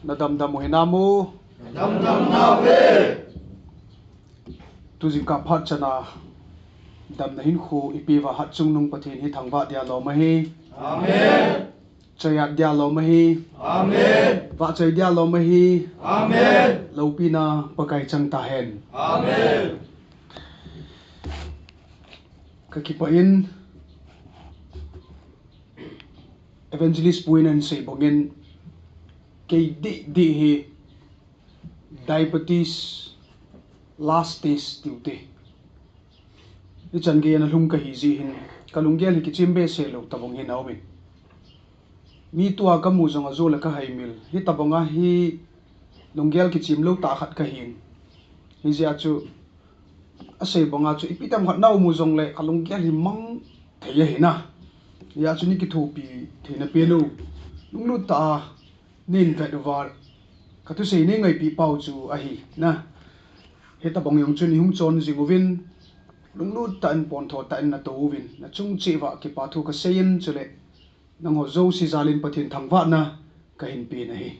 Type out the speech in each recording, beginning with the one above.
na dam dam he namu dam na ve tu jing ka phat chana dam na hin khu ipiwa hat chung nung pathin hi thangwa dia lo ma hi amen chayat dia lo ma hi amen wa chay dia lo ma hi amen lopina pakai chang ta hen amen ka ki pa in evangelist puinan sei bongin ke di hi diabetes last stage tiute ni change na lung ka hi ji hin kalunggel hi ki chimbe se lo tabong hin awin mi tua ka mu zonga zo la ka hai mil hi tabonga hi lunggel ki chim lo ta khat ka hin hi ja chu asei bonga chu ipitam khat nau mu zong le kalunggel hi mang theya hina ya chu ni ki thopi theina pelu lunglu ta nin vet war ka tu sei ne ngai pi pau chu a hi na he tabong yong chu ni hung chon jingovin lunglu ta an pon tho ta an na to win na chung che wa ki pa thu ka sein chule nang ho zo si zalin pathin thangwa na ka hin pi na hi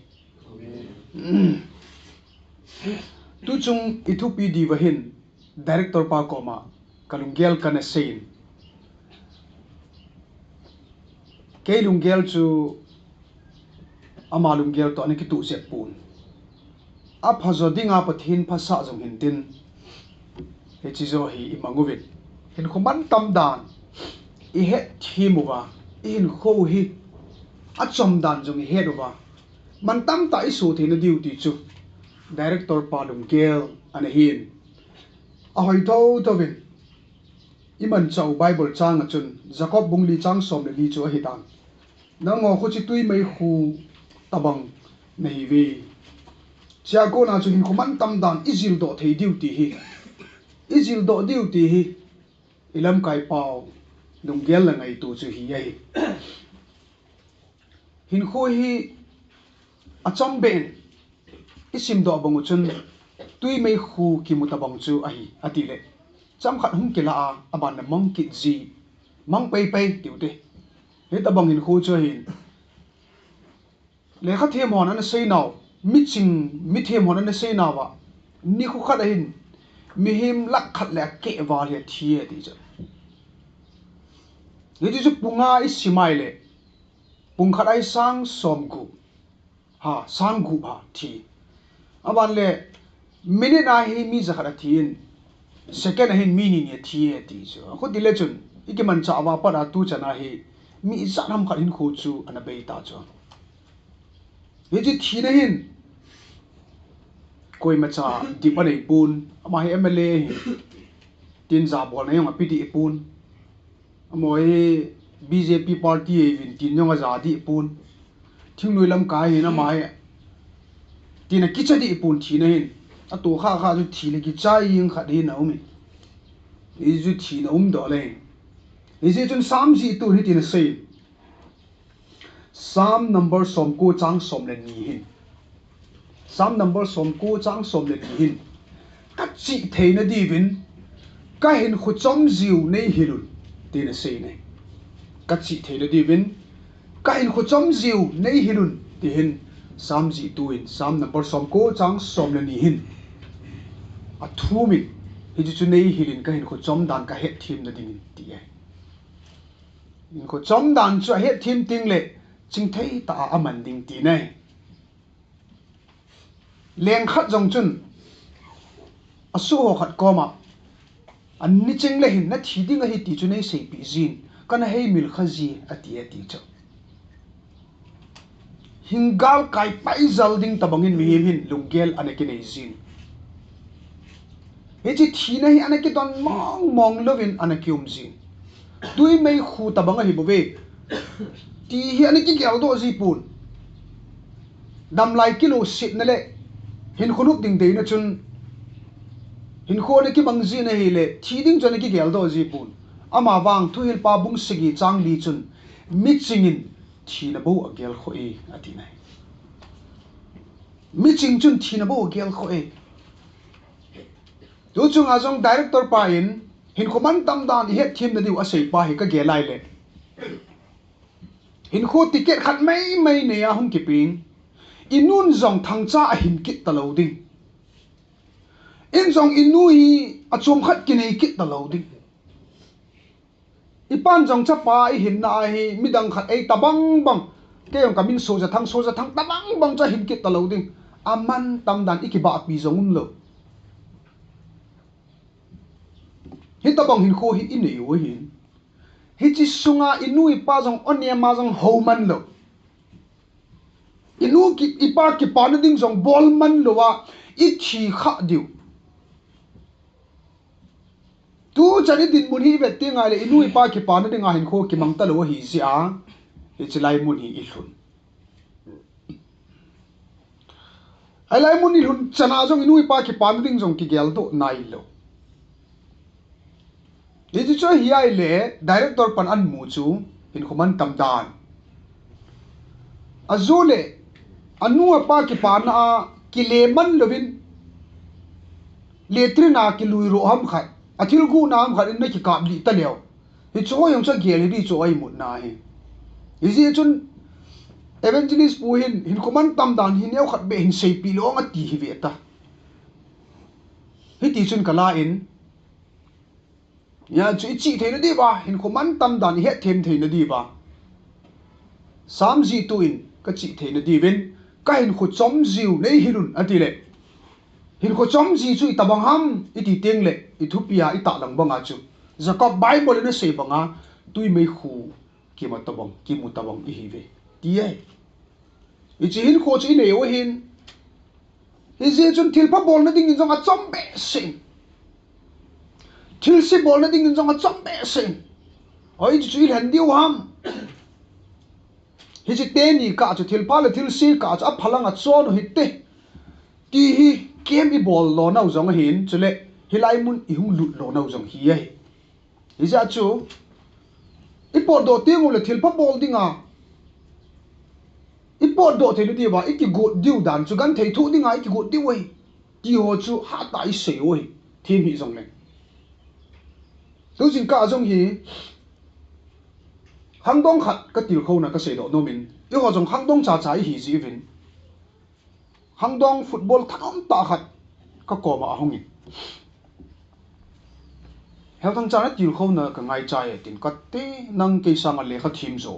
tu chung ithupi di wa hin director pa koma kalunggel kana sein ke lunggel chu ama lunggel to ani ki tu set pun a phazodinga pathin phasa jong hin tin he chi zo hi imanguvin hin khoman tam dan I he thimuwa in kho hi a chom dan jong he ruwa man tam ta isu thina duty chu director pa lunggel ana hin a hoi tho tovin iman chau bible chang a chun jacob bungli chang som le li chu a hitan nango khu chi tui mai khu tabang nei ve chia ko na chu hin khoman tam dan izil do thei duty hi izil do duty hi ilam kai pau lunggel la ngai tu chu hi ai hin kho hi achom ben isim do bang chun tui mai khu ki mutabang chu a hi atile cham khat hum kila a aban na mong ki ji mang pai pai tiute he tabang hin khu chu hin le kha the mon an sei naw mi ching mi the mon an sei nawa ni khu khat hin mi him lak khat le ke wa le thie ti chu ye chu punga isimai le pung khat ai sang som gu ha sang gu ba thi aban le minute na hi mi za khat thin second hin mi ni thie ti chu khu dile chun ikiman cha wa pa da tu chana hi mi za nam khat hin khu chu ana be ta chu ye ji thi na hin koi ma cha di pa nei pun ama hi mla tin za bol na yong pdi pun amoi bjp party evin tin yong za di pun thingnui lam ka hi na mai tin a kichadi pun thi na hin a to kha kha ju thi le ki chai ing khat hi na umi I ju thi na do le I je chun sam ji tu hi tin sei sam number som ko chang som le ni hin sam number som ko chang som le ni hin ka chi theina di win ka hin khu chom jiu nei hilun tin sei nei ka chi theina di win ka hin khu chom jiu nei hilun ti hin sam ji tu in sam number som ko chang som le ni hin a thu mi hi chu nei hilin ka hin khu chom dan ka het thim na ding ti ai in khu chom dan chu het thim ting le ching thei ta aman ding ti nei leng khat jong chun asu ho khat koma an ni ching le hin na thi ding a hi ti chu nei sei pi jin kana hei mil khaji ati chu hingal kai pai zal ding tabangin mi hin lunggel anaki nei jin he chi thi na hi anaki don mong lovin anaki jin tui mai khu tabanga hi bove ti hi anaki gyal do ji pun dam lai kilo sit na le hin khunuk ding de na chun hin kho ne ki bang ji na hi le thi ding chon ki gyal do ji pun ama wang thu hil pa bung sigi chang li chun mi chingin thi na bo agyal kho e ati nai mi ching chun thi na bo agyal kho e tu chung a jong director pa in hin khoman tam dan het thim na diu a sei pa hi ka ge lai le hin kho ticket khat mai mai ne ya hum ki ping inun zong thang cha a hin kit ta lo ding in zong inu hi a chom khat ki nei kit ta lo ding ipan jong cha pa I hin na hi midang khat ei tabang bang ke yong kamin so za thang tabang bang cha hin kit ta lo ding aman tam dan ikiba pi zong lo hi tabang hin kho hi inei wo hin hi chi sunga inu ipa jong onia ma jong ho man lo inu ki ipa ki pa na ding jong bol man lo wa I thi kha diu tu chani din mun hi vet ti ngai le inu ipa ki pa na ding a hin kho ki mang ta lo hi si a hi chi lai mun hi I hlun ai lai mun I hlun chana jong inu ipa ki pa na ding jong ki gel to nai lo hi chi cho hi ai le director pan an mu chu hin khuman tam dan azule anu apa ki pa na ki le man lovin letrina ki lui ro ham khai athil gu na ham kharin na ki kap li ta leo hi cho yong cha gel hi cho ai mut na hi ji chun evangelist pu hin khuman tam dan hi neu khat be hin sei pi lo nga ti hi ve ta hi ti chun kala in ya chu chi the na di ba hin khuman tam dan he them the na di ba sam ji tu in ka chi the na di ven ka hin khu chom jiu nei hilun atile hin khu chom ji chu tabang ham iti teng le I thupia I ta lang banga chu jacob bible na sei banga tui mei khu ki ma tabang ki mu tabang I hi ve ti ai I chi hin kho chi nei o hin hi je chun thil pa bol na ding in jong a chom be sing thil si bol na ding in jong a chom be sing oi chu I han diu ham hi chi te ni ka chu thil pa le thil si ka chu a phalang a chon hi te ti hi kem I bol lo nau jong a hin chule hilai mun I hung lut lo nau jong hi ai hi ja chu I por do te ngol le thil pa bol dinga I por do te di ba I ki go diu dan chu gan thei thu dinga I ki go diu ai ti ho chu ha ta I sei oi thim hi jong le tu jing ka jong hi hang dong khat ka til kho na ka sei do no min I ho jong hang dong cha cha hi ji vin hang dong football tham ta khat ka ko ma hong in hel thang cha na til kho na ka ngai chai tin ka te nang ke sang a le kha thim zo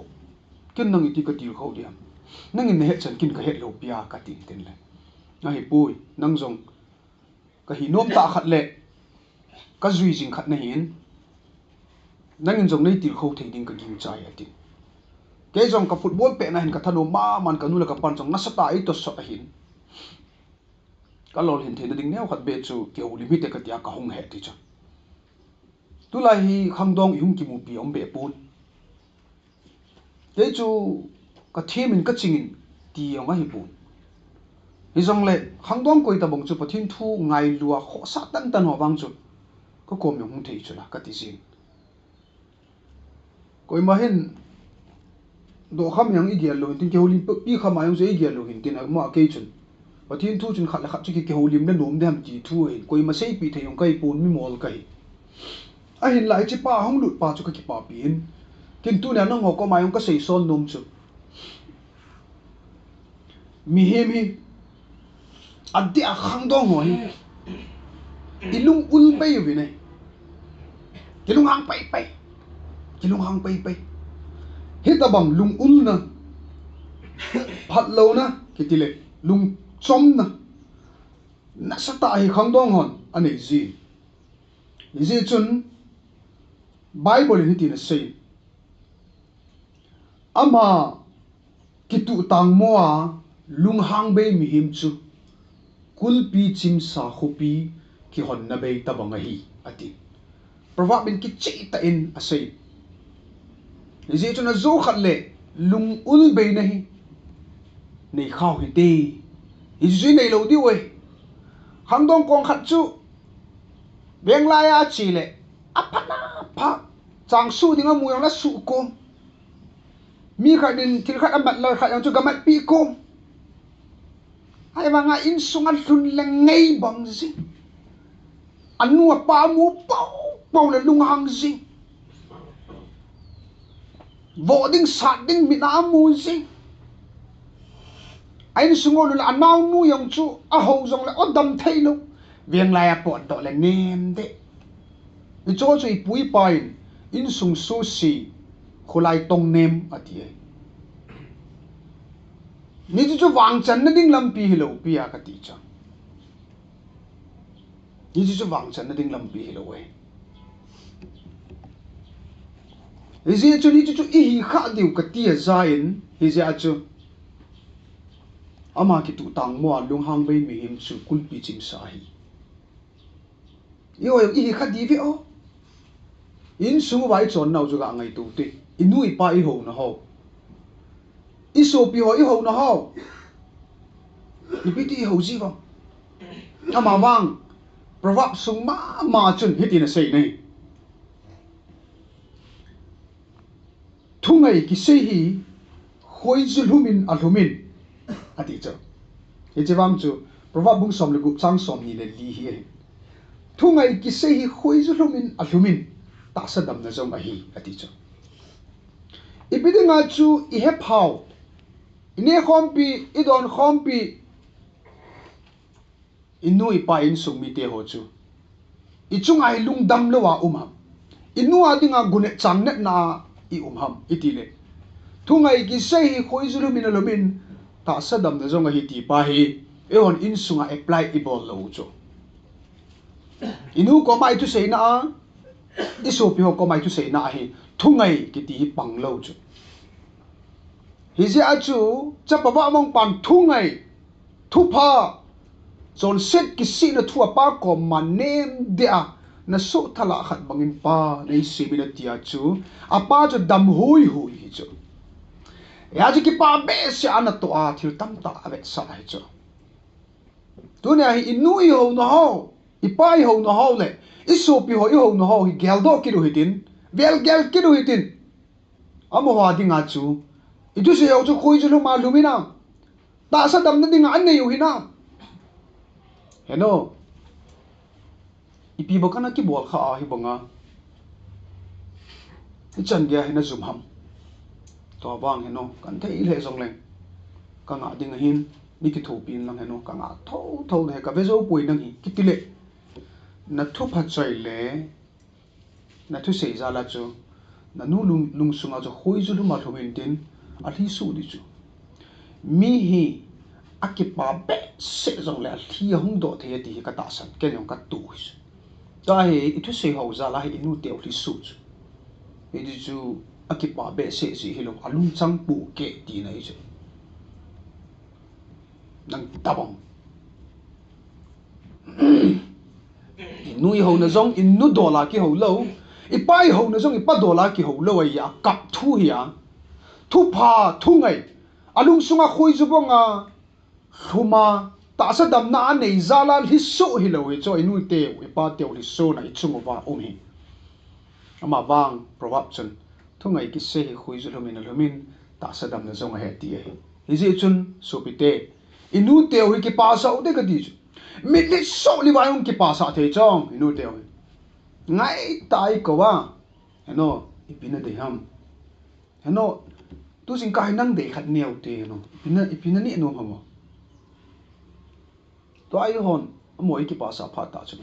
kin nang ti ka til kho diam nang in he chan kin ka he lo pia ka tin tin le na hi pui nang jong ka hi nom ta khat le ka zui jing khat na hin nang in jong nei til kho thei ding ka ging chai atin ke jong ka football pe na hin ka thano ma man ka nu la ka pan jong na sa ta I to so a hin ka lol hin the na ding neu khat be chu ke u limit ka tia ka hong he ti cha tu lai hi khang dong I hung ki mu pi om be pun ke chu ka thim in ka chingin ti ong a hi pun hi jong le khang dong koi ta bong chu pathin thu ngai lua kho sa tan tan ho wang chu ko kom yong hung thei chu la ka ti sin koi ma hin do kham yang I gel lo tin ke holim pi kham ayong je I gel lo hin tin ma ke chun pathin thu chun khat la khat chu ki ke holim na nom dam ti thu hin koi ma sei pi theyong kai pun mi mol kai a hin lai chi pa hong lut pa chu ka ki pa pin tin tu na nang ho ko mayong ka sei son nom chu mi hem hi adi a khang dong ho hi ilung ul pe yu vi nei kilung hang pai pai hi ta bang lung ul na phat lo na ki ti le lung chom na sa ta hi khang dong hon ani ji chun bible ni ti na sei ama kitu tang moa lung hang be mi him chu kulpi chim sa khupi ki hon na be ta bang hi ati proverb in ki chi ta in asei ji chun a zo khat le lung ul be na hi nei khaw hi te ji nei lo di oi hang dong kong khat chu beng la ya chi le apana pha chang su dinga mu yang la su kom mi khat din thil khat amat la khat yang chu gamat pi kom hai wanga in sungal hlun le ngei bang ji anu pa mu pau le lung hang ji vo ding sat ding mi na mu ji anh sungol là anau nu yong chu a ho jong la odam thei lo vieng lai a pot to le nem de i cho chu i pui pain in sung su si khulai tong nem ati ni chu wang chan na ding lam pi lo pi a ka ti cha ni chu wang chan na ding lam pi lo we hi chu ni chu i hi kha diu ka ti a zain hi ja chu ama ki tu tang mo lung hang bei mi him chu kul pi chim sa hi yo i kha di vi o in sung vai chon nau chu ga ngai tu ti inui pa i ho na ho i so pi ho i ho na ho ni pi ti ho ji va ama wang proverb sung ma chun hit in a sei nei thungai ki sei hi khoi zu lumin a lumin ati cho ye chewam chu proverb bung som le gup chang som ni le li hi thungai ki sei hi khoi zu lumin a lumin ta sa dam na zong a hi ati cho ibidinga chu I he phau ine khompi idon khompi inui pa in sung mi te ho chu I chungai lung dam lo wa umham inua dinga gune chang net na I umham itile thungai ki sei hi khoi zu lumin a lumin ta sa dam na zong a hi ti pa hi e on in sunga apply I bol lo chu inu ko mai tu sei na a iso pi ho ko mai tu sei na hi thungai ki ti hi pang lo chu hi je a chu cha pa wa mong pan thungai thu pha chon set ki si na thu pa ko manem de a na so thala khat bangin pa nei si bi na tia chu a pa chu dam hui hui hi chu ya ji ki pa be se ana to a thil tam ta ave sa hi chu tu ne hi inui ho no ho I pai ho no ho le iso pi ho I ho no ho hi gel do ki ru hitin vel gel ki ru hitin amo wa dinga chu I tu se ho chu khoi chu ma lumina ta sa dam na dinga an nei hu hina hello I pi bo kana ki bol kha a hi bonga I chan dia hina zum ham to bang heno kan thei le zong leng ka nga ding hin ni ki thu pin lang heno ka nga tho le ka ve zo pui nang hi ki tile na thu pha chai le na thu sei za la chu na nu lung sunga cho hoi zu ma thumin tin a thi su di chu mi hi akipa be se zong le thi hong do the ti ka ta san ken yong ka tu ta hi I thu sei ho za la hi inu te li su chu e di chu akipa be se si hi lo alung chang pu ke ti nei chu nang tabong nui ho na zong in nu dola ki ho lo I pai ho na zong I pa dola ki ho lo ai ya kap thu hi ya thu pha thu ngai alung sunga khoi zu bonga thuma ta sa dam na nei zala hi so hi lo hi cho inui te I pa te li so na I chung wa hi ama wang proverb chun thungai ki se hi khoi zu lumin ta sa dam na zong he ti hi ji chun so pi te inu te hi ki pa sa de ka di chu mi li so li wa yong ki pa sa the chong inu te ngai tai ko wa heno I pina de ham heno tu sing kai nang de khat neu te no ipina ni no hamo to ai hon amoi ki pa sa pha ta chu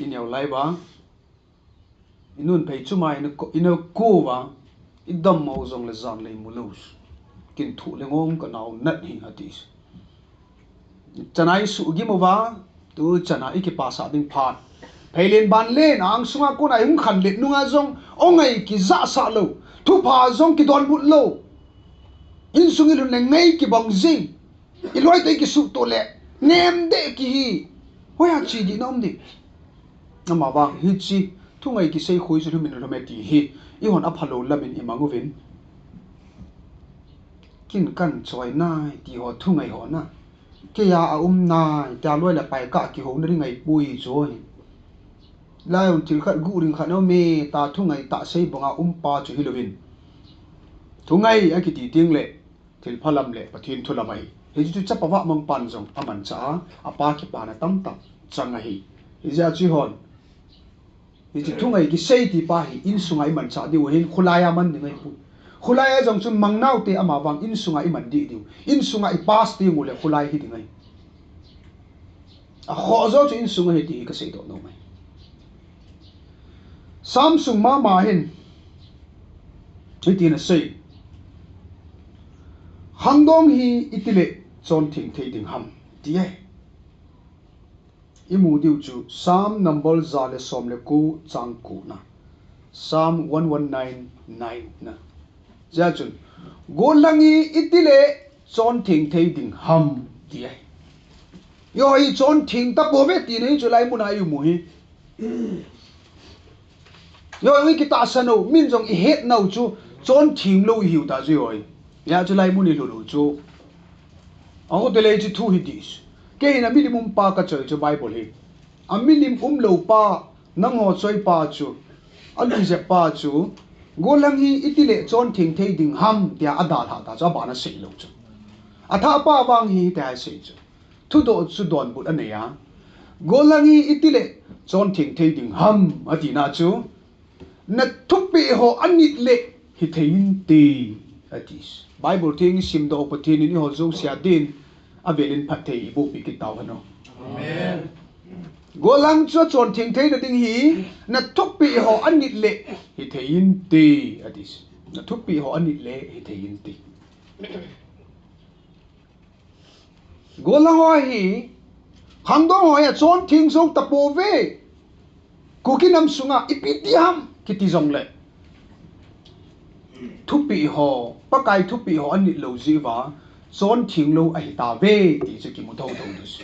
in yau lai ba inun phei chu mai ino ko wa idam mo zong le zang le mu lo kin thu le ngom ka naw nat hi hatis chanai su gi mo wa tu chanai ki pa sa ding pha pheilen ban len ang sunga ko nai hung khan le nunga zong ongai ki za sa lo thu pha zong ki don but lo in sungi lu le ngai ki bang jing I loi te ki su to le nem de ki hi hoya chi di nom di nama wang hi chi thungai ki sei khoi chu min lo me ti hi I hon a phalo lamin I mangu vin kin kan choi nai ti ho thungai ho na ke ya a nai ta loi la pai ka ki ho na ri ngai pui choi lai on til khat gu ring khat no me ta thungai ta sei bonga pa chu hi lovin thungai a ki ti ting le til phalam le pathin thulamai he chu cha pawa mong pan jong aman cha apa ki pa na tam tam changa hi ja chi hon hi chi thungai ki sei ti pa hi in sungai man cha di hin khulaya man ni ngai pu khulai jong chu mangnau te ama wang in sunga i man di diu in sunga i pass ti ngule khulai hi dingai a ho zo chu in sunga hi ti ka sei do no mai Samsung ma hin hi ti na sei hangdong hi itile chon thing thei ding ham ti ai imu diu chu Psalm number zale somle ku chang ku na Psalm 1199 na ja chun golangi itile chon thing thei ding ham ti ai yo hi chon thing ta bo ve ti nei chu lai mu na yu mu hi yo ngi kita sano min jong I het nau chu chon thing lo hiu ta ju oi ya chu lai mu ni lu chu au de le chu thu hi dis ke na minimum pa ka choi chu Bible hi a minimum lo pa nang ho choi pa chu alu je pa chu golang hi itile chon thing thei ding ham tia ada tha ta cha ba na sei lo chu atha pa wang hi ta sei chu thu do chu don but aneya golang hi itile chon thing thei ding ham ati na chu na thupi ho anit le hi thein ti atis Bible thing sim do pathin ni ho zo sia din avelin phathei bo pi ki taw hano amen golang cho chon thing thei na ding hi na thupi ho anit le hi thein ti atis na thupi ho anit le hi thein ti golang ho hi hangdong ho ya chon thing zo tapo ve kukinam sunga ipitiam kiti zong le thupi ho pakai thupi ho anit lo jiwa chon thing lo ai ta ve ti chu ki mu thau thau dus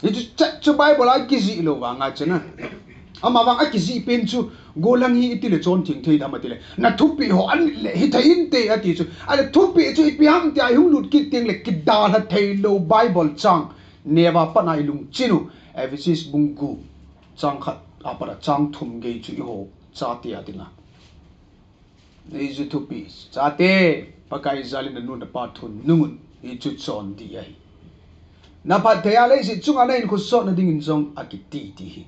itu chu Bible ai ki ji lo wa nga chana ama wang a ki ji pen chu golang hi itile chon thing thei da matile na thupi ho anit le hi thein te ati chu ale thupi chu ipiam ti ai hung lut ki ting le ki da la thei lo Bible chang newa panai lung chinu evisis bungu chang khat apara chang thum ge chu ho cha ti atina nei ju thupi cha te pakai zalin nu na pa thun nungun I chu chon di ai na phat thea le si chunga na in khu so na ding in jong akiti ti hi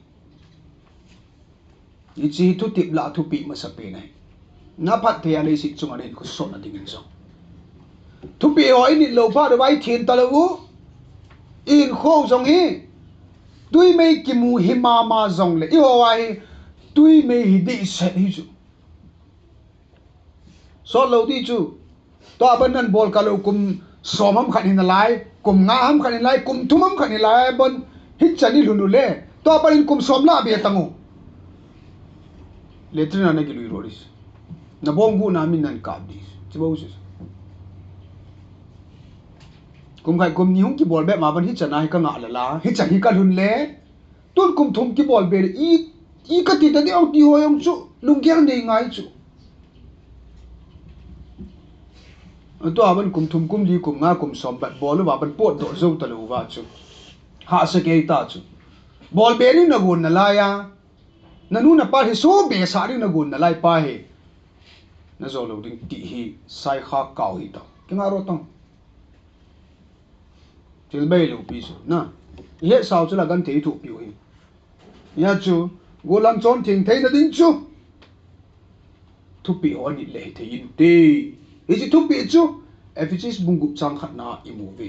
I chi thu tip la thupi ma sa pe nai na phat thea le si chunga na in khu so na ding in jong thupi ho in lo pa de bai thin ta lo u in kho jong hi tui mei ki mu hi ma zong le I ho wa hi tui mei hi di se hi chu so lo di chu to ban nan bol ka lo kum somam khan in lai kum nga ham khan in lai kum thumam khan in lai bon hit chani lunu le to ban in kum som la be tangu letrina na ki lui roris na bongu na min nan ka dis chibo su kum khai kum ni hung ki bol be ma ban hit chana hi ka nga la la hit chani ka lun le tun kum thum ki bol be I ka ti da di au ti ho yong chu lungkyang nei ngai chu to aban kum thum kum li kum nga kum som bat bol wa ban pot do zo ta lo wa chu ha se ke ta chu bol be ni na gun na la ya na nu na pa hi so be sa ri na gun na lai pa he na zo lo ding ti hi sai kha kaw hi ta ki nga ro tong til be lo pi su na ye sao chu la gan te thu pi hi ya chu golang chon thing thei na ding chu thu pi ho ni le the in te I chi thu pi chu Ephesus bungup chang khat na I mu ve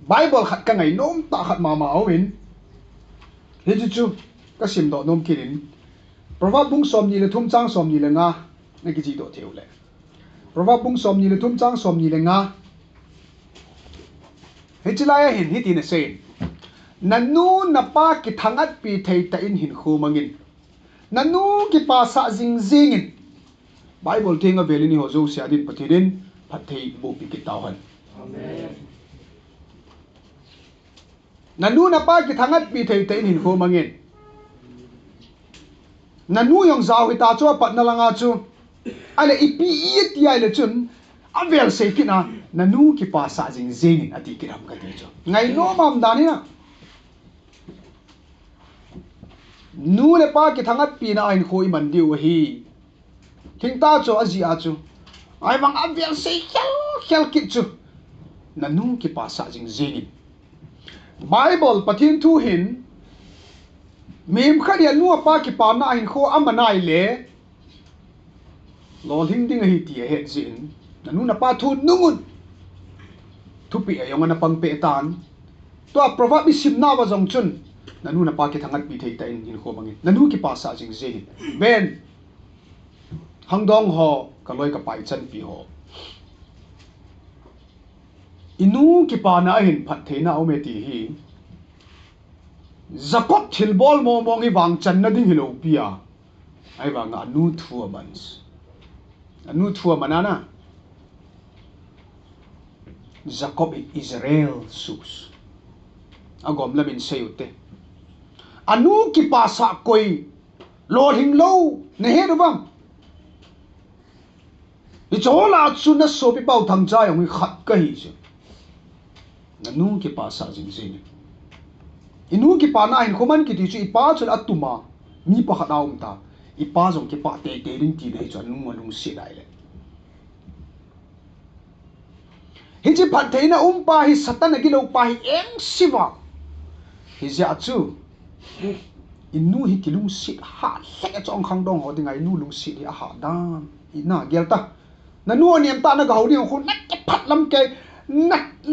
Bible khat ka ngai nom ta khat ma awin he chu ka sim do nom kirin Proverb bung som ni le thum chang som ni le nga na ki chi do theu le Proverb bung som ni le thum chang som ni le nga he chi la ya hin hi ti na sen nanu na pa ki thangat pi thei ta in hin khu mangin nanu ki pa sa jing jingin Bible thing a velini ho zo sia din pathirin phathei bo pi ki tawhan amen nanu na pa ki thangat pi thei ta in hin khu mangin nanu yong zaw hi ta chu pat na langa chu ale ipi I ti ai le chun avel se kina nanu ki pa sa jing jingin ati kiram ka ti chu ngai no mam dani na nu le pa ki thangat pi na ain khoi man diu hi thing ta chu aji a chu ai bang avel se khel ki chu nanu ki pa sa jing jingin Bible pathin thu hin mem kharia nu pa ki pa na ain kho amanai le lo hing ding hi ti he zin nanu na pa thu nungun thu pi ayong na pang pe tan to a prova bi sim na wa jong chun nanu na pa ki thangat pi thei ta in hin kho bangin nanu ki pa sa jing zin ben hangdong ho kaloi ka pai chan pi ho inu ki pa na hin phat theina ome ti hi zakot thilbol mo mong hi wang chan na ding hilo pia ai wang anu thua mans anu thua manana Jacob Israel sus agom lamin sayute anu ki pa sa koi lo hing lo ne he bang i chola chu na so pi pau thang cha yong khat ka hi chu anu ki pa sa jing jing inu ki pa na hin khoman ki ti chu i pa chul atuma mi pa khada ta i pa jong ki pa te te ring ti nei chu anu nung si dai le hi chi phat theina pa hi satan ki lo pa hi eng siwa hi ja chu inu hi kilung si ha le chong khang dong ho dingai nu lung si hi ha dan ina gel ta na nu niam ta na gau ni khu na ke phat lam ke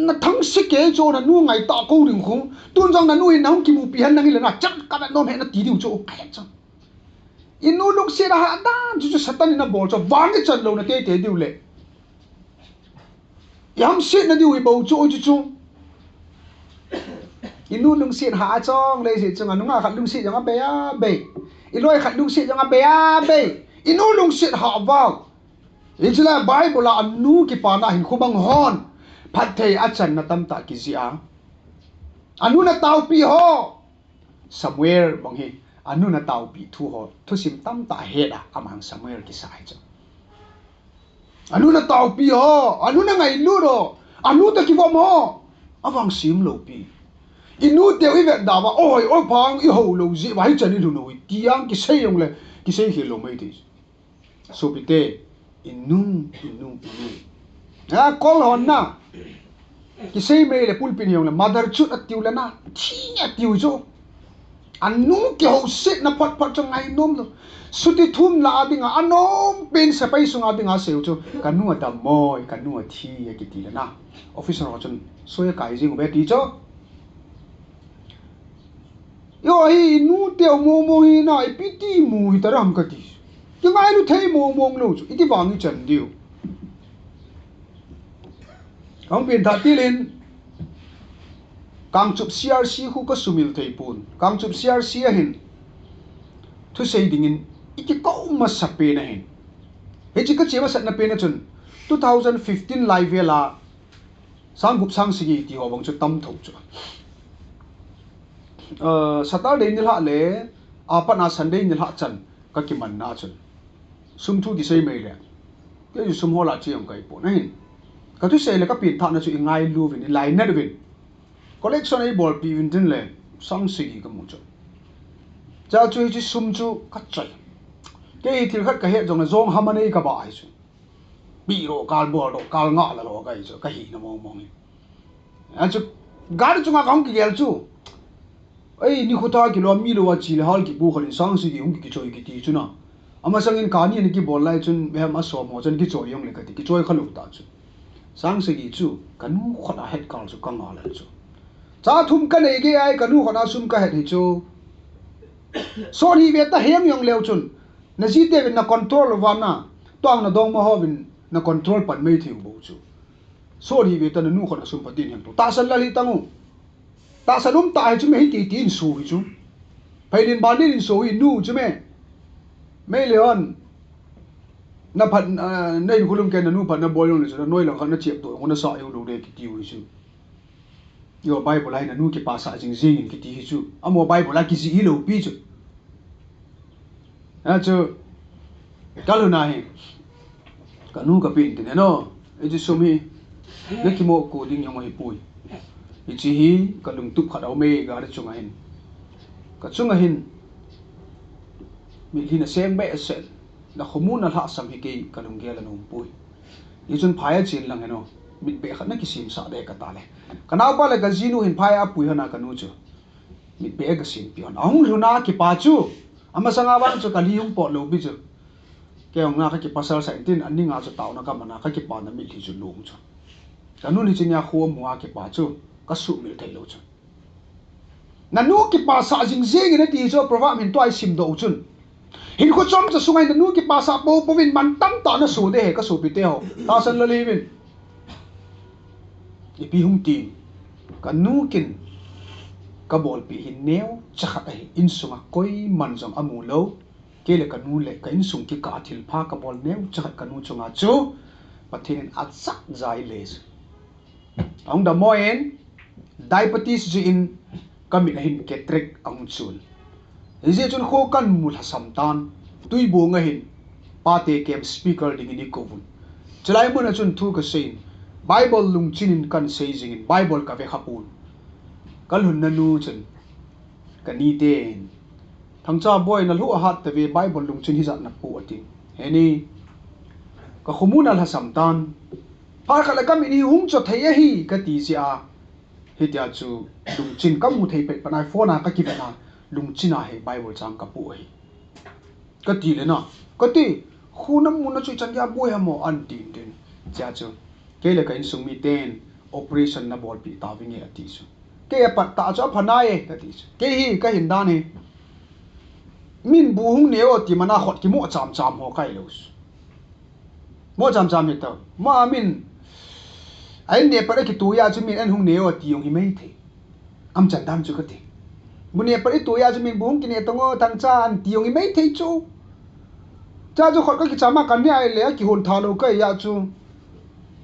na thang si ke cho na nu ngai ta ko ring khu tun jong na nu in nang ki mu pi han nang le na chak ka na nom he na ti diu cho ka cha inu lung si ra ha dan chu satan ina bol cho wang ke chan lo na te te diu le yam sit na diu i bo cho chu inu lung sit ha chong le si chung anu nga khat lung sit yang a be a be i loi khat lung sit yang a be a be inu lung sit ha waw ichla bible anu ki pa na hin khubang hon phat thei a chan na tam ta ki zia anu na tau pi ho somewhere bang hi anu na tau pi thu ho thu sim tam ta he da amang somewhere ki sai cha anu na tau pi ho anu na ngai lu ro anu ta ki bom ho awang sim lo pi inu te wi ve da ba oi oi phang i ho lo ji ba hi chani lu no tiang ki sei yong le ki sei hi lo mai ti so pi te inu a kol hon na ki sei me le pul pin yong le mother chut atiu le na thi atiu jo anu ki ho sit na phat phat chang ai nom lo suti thum la adinga anom pen sa pai sunga dinga seu chu kanu ata moi kanu thi ki ti le na officer ho chun soya kai jing be ti cho yo hi nu te mo hi na i piti mu hi taram ka ti ki ngai lu thei mo lo chu iti wangi chan diu kang pin tha ti len kang chup CRC khu ka sumil thei pun kang chup CRC a hin thu sei dingin iki ko ma sape na hin he chi ka chema sat na pe na chun 2015 live la sang gup sang sigi ti ho bang chu tam tho chu Saturday nil ha le apana Sunday nil ha chan ka ki man na chun sum thu ki sei mai le ke ju sum ho la chi ang kai po na hin ka thu sei le ka pin tha na chu ngai lu vin lai na vin collection ai bol pi vin tin le sang sigi ka mu chu cha chu chi sum chu ka chai ke thil khat ka he jong na zong hamane ka ba ai chu bi ro kal bol ro kal nga la lo ka i chu ka hi na mo ni a chu gar chu nga kang ki gel chu ai ni khota ki lo mi lo wa chi le hal ki bu khalin sang si ki hum ki choi ki ti chu na ama sangin kani ni ki bol lai chun me ma so mo chen ki choi yong le ka ti ki choi khalu ta chu sang si ki chu kanu khona het kal chu kang ala chu cha thum ka nei ge ai kanu khona sum ka het hi chu so ni ve ta hem yong leo chun na ji te na control wa na tong na dong ma ho bin na control pan mei thiu bo chu so ni ve ta na nu khona sum pa din hem to ta san la li tangu ta sanum ta ai chu me hi ti tin su hi chu phailin ban din so hi nu chu me me leon na phat nei khulum ke na nu phat na boyong le chu noi la khan na chep to ngona sa eu lo de ki ti wi chu yo bible lai na nu ki pa sa jing jing ki ti hi chu amo bible la ki ji hi lo pi chu a chu kalu na hi ka nu ka pin tin no e ji sumi ne ki mo ko ding yong hi pui ichi hi kalung tup khat au me ga ri chunga hin ka chunga hin mi hina seng be se na khomun na la sam hi ke kalung ge la num pui i chun phaya chin lang heno mit be khat na ki sim sa de ka ta le kana pa le ka jinu hin phaya pui hana kanu chu mit be ga sim pion ang luna ki pa chu ama sanga wang chu kali yung po lo bi chu ke ong na ka ki pasal sa tin an ninga chu taw na ka mana ka ki pa na mi thi chu lung chu kanu ni chinya khuam huwa ki pa chu ka su mil thei lo chu nanu ki pa sa jing jing ina ti chu prova min toy sim do chun hin ko chom chu sungai nanu ki pa sa po povin man tam ta na su de he ka su pi te ho ta san la livin ipi hung tim kanu kin ka bol pi hin neu chakha ai in sunga koi man jong amu lo ke le kanu le ka in sung ki ka thil pha ka bol neu chakha kanu chunga chu pathin at sak zai le ong da moen diabetes ji in kamin hin ketrek ang chul ije chun kho kan mul hasam tan tui bo nga hin pa te kem speaker ding ni ko bun chlai mun chun thu ka sein bible lung chinin kan sei jing in bible ka ve khapun kal hun na nu chun kani ten thangcha boy na lu hat te ve bible lung chin hi zat na pu atin heni ka khumuna la sam tan par khala kam ini hung cho thei hi ka ti sia hi tia chu lung chin kam mu thei pe panai phone a ka ki bana lung china he bible chang ka pu hi ka ti le na ka ti khunam mun na chu chan ya boy ha mo an tin tin cha chu ke le ka in sung mi ten operation na bol pi ta vinge ati chu ke pat ta cho phanai ka ti chu ke hi ka hin dan he min bu hung ne o ti mana khot ki mo cham cham ho kai lo mo cham cham he ta ma min ai ne pare ki tu ya chu min an hung ne o ti yong hi mai the am chan dam chu ka ti bu ne pare tu ya chu min bu hung ki ne tongo thang cha an ti yong hi mai the chu cha chu khot ka ki chama kan ne ai le ki hon tha lo ka ya chu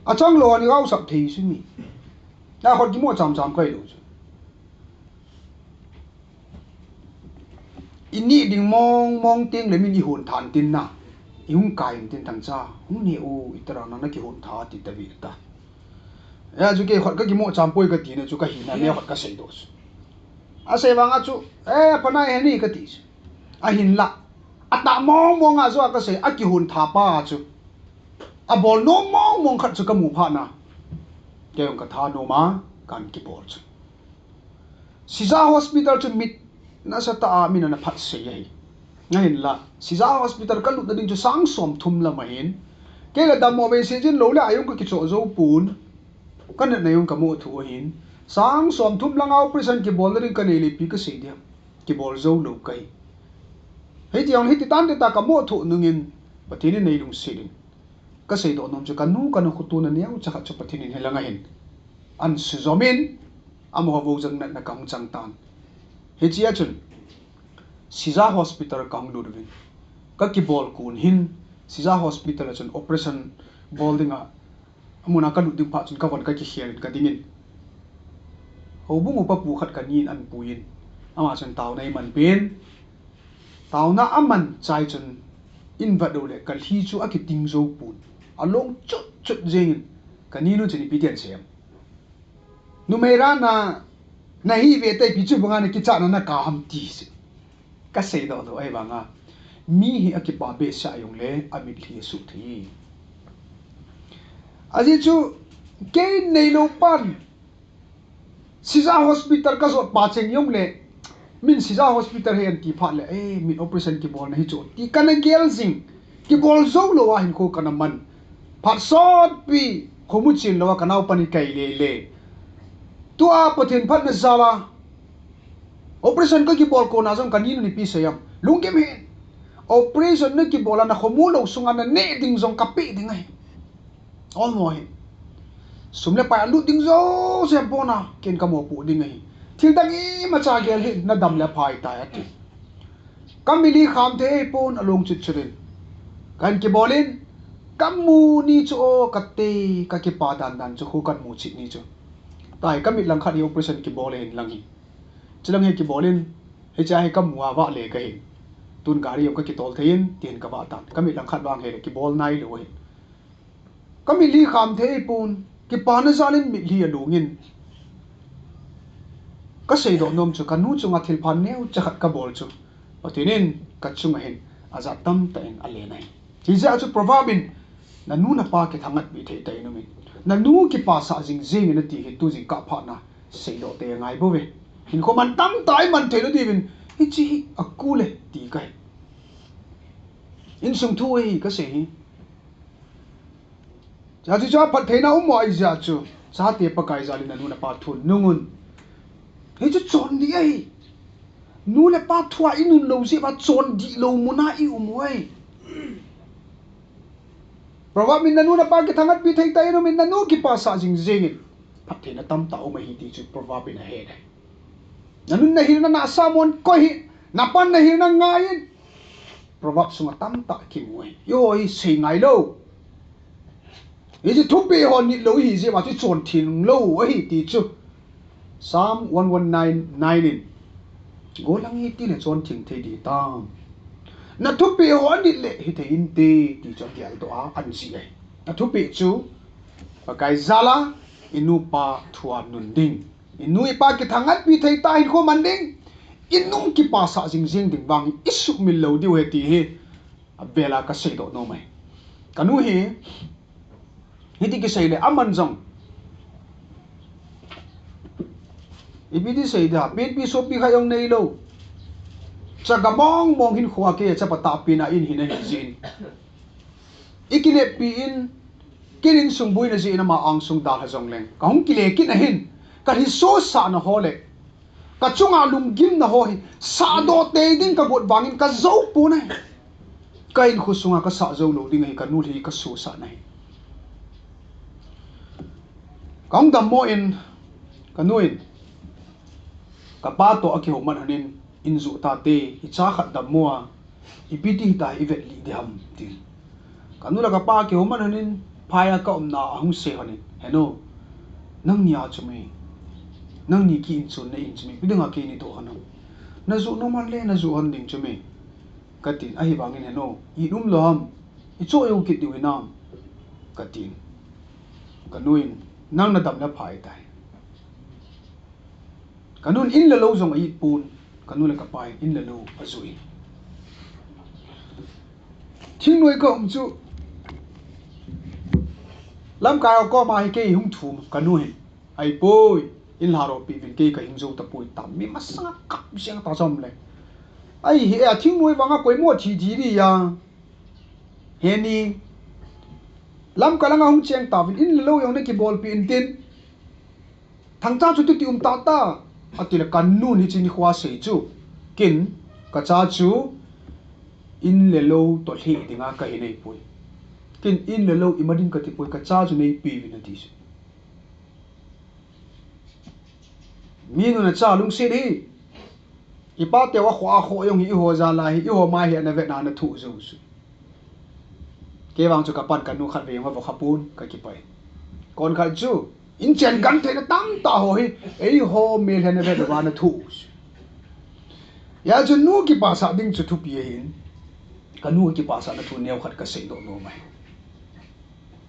a chang lo ni gao sap thei su mi na khot ki mo cham cham kai lo chu ini ding mong ting le min i hon than tin na i hung kai tin thang cha hung ne o itara na ki hon tha ti ta vi ta ya chu ke khot ka ki mo cham poi ka ti ne chu ka hi na ne khot ka sei do a sei wanga chu panai he ni ka ti a hin la ata mong a zo ka sei a ki hun tha pa chu a bol no mong khat chu ka mu pha na ke ong ka tha no ma kan ki bol chu siza hospital chu mit na sa ta min na phat sei hi ngain la siza hospital ka lu da ding chu sang som thum la ma hin ke la da mo be se jin lo la ayong ka ki cho zo pun kan na yung ka mo thu hin sang som thum lang operation ki bol ring ka ne li pi ka sei dia ki bol zo lo kai hei ti ong hei ti tan te ta ka mo thu nungin patini nei lung sei ka sei do nom chu kan nu kan khu tu na ne cha cha patini helanga hin an su zomin amo ho jang na kang chang tan he chia chun siza hospital kang lu rin ka ki bol kun hin siza hospital chun operation bol dinga amuna ka lu ding pha chun ka wan ka ki hian ka dingin ho bu mu pa pu khat ka nin an puin ama chun taw nei man pin taw na aman chai chun in va do le ka hi chu a ki ting zo pun along chut chut jing ka ni nu chini pi tian sem nu me ra na hi ve tai pi chu banga ne ki cha na ka ham ti se ka sei do do ai banga mi hi a ki pa be sa yong le amit li su thi aji chu ke nei lo pan siza hospital ka zo pa cheng yong le min siza hospital he an ti pha le min operation ki bol na hi chu ti kana gel jing ki bol zo lo wa hin ko kana man phat sot pi khomu chin lo ka nau pani kai le tua pathin phat na zala operation ka ki bol ko na jong kan ni pi sayam lungkem he operation na ki bol na khomu lo sunga na ne ding jong ka pi ding ai all mo he sumle pa lu ding zo se bona ken ka mo pu ding ai thil dang I ma cha gel hi na dam le phai ta ati kamili kham the pon along chit chirin kan ki bolin kamu ni chu o katte ka ki pa dan dan chu khu kan mu chit ni chu tai kamit lang khat operation ki bolen lang hi chilang he ki bolin he cha he kam wa wa le ka hi tun gari ka ki tol thein tin ka wa tan kamit lang khat wang he ki bol nai lo hi kamili kham the pon ki pa na zalin mi li alungin ka sei do nom chu kanu chunga thil phan neu chakhat ka bol chu patinin ka chunga hin aza tam ta en ale nai ti ja chu provabin na nu na pa ke thangat bi the tai no mi na nu ki pa sa jing jing na ti he tu jing ka pha na sei do te ngai bo ve hin ko man tam tai man the no di bin hi chi akule ti kai in sung thu hi ka se hi cha chu cha phat theina mo ai ja chu sa te pa kai zalin anu na pa thun nungun he chu chon di ai nu le pa thua inun lo si ba chon di lo muna I umoi Prowa min nanu na pa ki thangat pi thei tai no min nanu ki pa sa jing jing phat theina tam ta o ma hi ti chu prowa bin a he dai nanun na hirna na samon ko hi na pan na hirna ngai prowa sunga tam ta ki moi yo hi sei ngai lo Iji thupi hon ni lo hi je ba chu chon thin lo hi ti chu Psalm 119:9 in go lang hi ti le chon thing thei di ta na thupi hon ni le hi thei in ti ti chon dial to a an si ai na thupi chu pa kai zala inu pa thua nun ding inu pa ki thangat pi thei ta hin ko man ding inung ki pa sa jing jing ding bang isu mil lo di we ti hi abela ka sei do no mai kanu hi hiti ki sei le aman jong ibidi sei da pin pi so pi khayong nei lo cha gamong mong hin khwa ke cha pata pina in hin hi jin ikile pi in kirin sung bui na ji na ma ang sung da ha jong leng ka hong kile kin hin ka hi so sa na hole ka chunga lum gim na ho hi sa do te ding ka bot bangin ka zo pu na ka in khu sunga ka sa zo lo ding hi ka nu hi ka su sa na Kong dam mo in kanuin kapa to aki homan hanin inzu ta te I cha khat dam mo ipiti ta ivet li diham tin kanula kapa ki homan hanin phaya ka omna ahung se hanin heno nang nya chumi nang ni ki in chun na in chumi bidanga ke ni to hanam na zu no man le na zu han ding chumi katin ahi bangin heno I dum loham I cho yong kit diwinam katin kanuin nang na dam na phai tai kanun in la lo zong ai pun kanun la kapai in la lo azui thing noi ko chu lam ka ko ma hi ke hung thum kanu hin ai poi in la ro pi vin ke ka hing zo ta poi tam mi masa kap siang ta som le ai hi a thing noi wanga koi mo thi thi ri ya he ni lam ka langa hung cheng ta vin in la lo yong ne ki bol pi in tin thang cha chu ti ta ta atila kanu ni chini khwa sei chu kin ka cha chu in le lo to hli dinga ka hi nei pui kin in le lo imadin ka ti pui ka cha chu nei pi vin ati su mi nu na cha lung se di ipa te wa khwa kho yong hi ho za la hi ho ma hi na ve na na thu zo su ke wang chu ka pan kanu khat ve wa khapun ka ki pai kon khat chu in chen gan the na tam ta ho hi ei ho me le na ve da na thu ya chu nu ki pa sa ding chu thu pi hin kanu ki pa sa na thu neu khat ka sei do no mai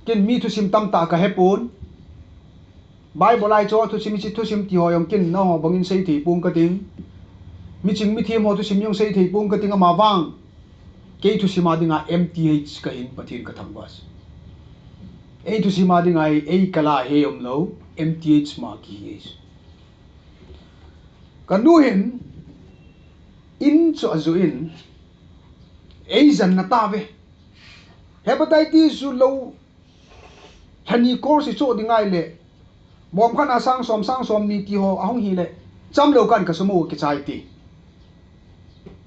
kin mi thu sim tam ta ka hepun bible ai cho thu sim ti ho yong kin no ho bangin sei thi pung ka ting mi ching mi thi mo thu sim yong sei thi pung ka ting ma wang ke thu sima dinga mth ka hin pathin ka thang bas ei thu sima dinga ei kala he om lo mth ma ki is kanu hin in chu azu in ei zan na ta ve hepatitis su lo thani course chu dingai le bom khan sang som ni ti ho ahong hi le cham lo kan ka sumo ki chai ti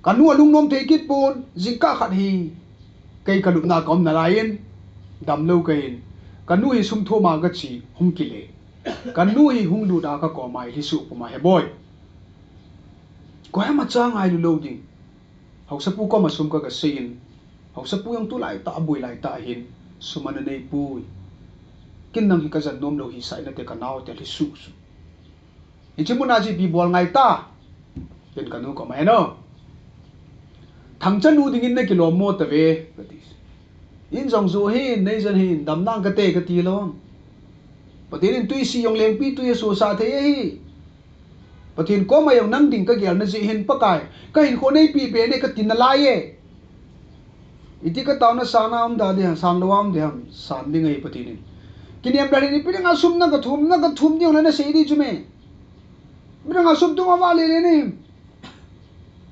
kanu alung nom te kit pon jingka khat hi kai kalup na kom na lain dam lo kain kanu hi sum tho ma ga chi hung ki le kanu hi hung lu da ka ko mai hi su ma he boy ko ha ma cha ngai lu lo ding hau sa pu ko ma sum ka ga sein hau sa pu yang tu lai ta bui lai ta hin sumana nei pui kin nang hi ka jan nom lo hi sai na te ka naw te li su su ichimuna ji bi bol ngai ta ken kanu ko mai no thang chan u ding in na kilo mo ta ve katis in jong zu hi nei jan hi dam nang ka te ka ti lo patin in tui si yong leng pi tui so sa the hi patin ko ma yong nang ding ka gyal na ji hin pa kai ka hin ko nei pi pe ne ka tin na lai ye iti ka taw na sana am da de san lo am de ham san ding ai patin kiniam da ni pi nga sum na ka thum di na sei di chume mi nga sum tu ma wa le le ni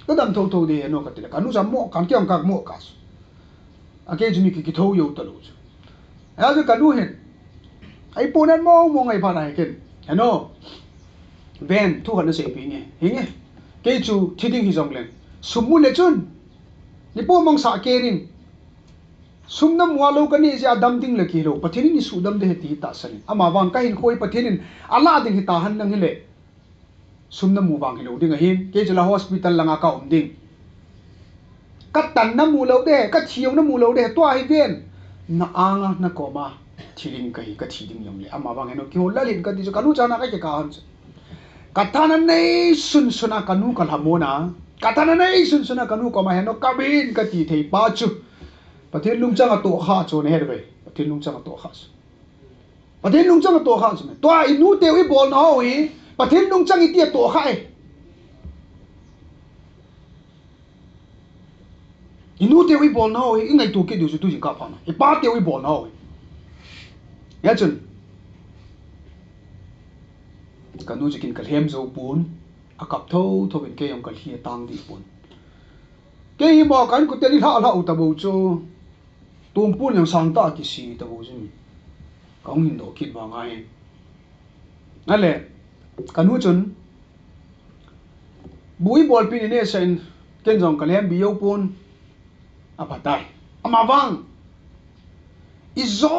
ka dam thau thau de no ka ti ka nu sam mo kan kyam ka mo ka cái chúng mình cái thâu yêu tao luôn ai cho canu hết ai pun ăn mong ai phải này cái nó ven thu hận nó sẽ bị nghe hình nghe cái chú thi đinh hi dòng lên sum mu lệ chun ni po mong sa ke rin sum nam wa lo kani ja dam ding le ki lo pathin ni su dam de ti ta san ama wang ka hin khoi pathin ala ding hi ta han nang hi le sum nam mu wang hi lo ding a hin ke jala hospital langa ka ding ka tan na mu lo de ka thiu na mu lo de to hi ven na anga na ko ma thiling kai ka thi ding yom le ama wang no ki ho la lin ka ti jo kanu cha na ka han katana nei sun suna kanu kalhamona katana nei sun suna kanu ko ma heno kabin ka ti thei pa chu pathin lung chang to kha chu ne her ve pathin lung chang to kha pathin lung chang to kha chu to inu te wi bol na ho hi pathin lung chang i ti to kha e inu te wi bol na ho hi ngai to ke du chu tu jing ka pa na e pa te wi bol na ho ya chun kanu jikin kalhem zo pun akap tho tho bin ke yong kal hi tang di pun ke hi mo kan ku te li la ta bo chu tum pun yang sang ta ki si ta bo jin kaung hin do kit ba ngai ale kanu chun bui bol pin ne sen ken jong kalhem bi yo pun apatai ama wang izo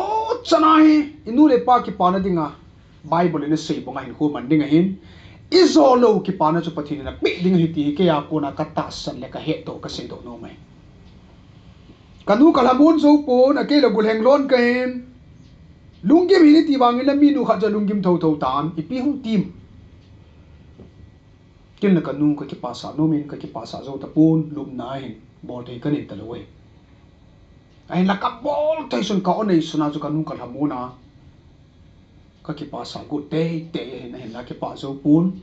chana hi inu le pa ki pa na dinga Bible in a say bong hin ko man ding a hin izolo ki pana chu pathin na pi ding hi ti ke ya ko na kata san le ka he to ka se do no mai kanu kalamun zo pon a ke la gul heng lon ka hin lungim hi ti wang in mi nu kha ja lungim tho tho tan i pi hung tim kin na kanu ka ki pasa no min ka ki pasa zo ta pon lum na hin bol thei ka ni ta lo we ai la ka bol thei sun ka on nei suna chu kanu kalamuna ka ki pa sa go te hin la ki pa zo pun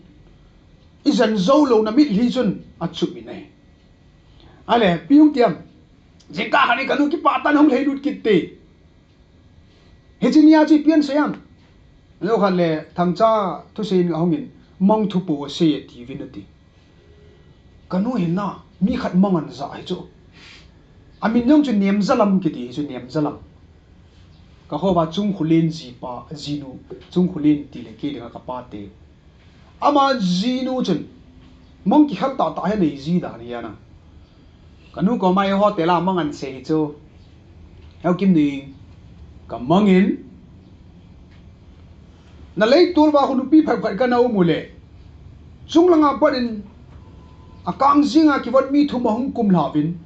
izan zo lo na mi li chun a chu mi nei ale piung tiam jingka hani kanu ki pa tan hong lei lut kit te hejinia chi pian sayam lo khan le thangcha thu sein hongin mong thu po se ti vinati kanu hin na mi khat mangan za ai chu amin yong chu nem zalam ki ti chu nem zalam ka ho ba chung khulin ji pa jinu chung khulin ti le ke de ka pa te ama jinu chun mong ki khal ta ta he nei ji da ni ya na kanu ko mai ho te la mangan se chu hel kim ni ka mangin na lei tur ba khu pi phai phai ka na mu le chung langa parin akang jinga ki wat mi thu ma hung kum la bin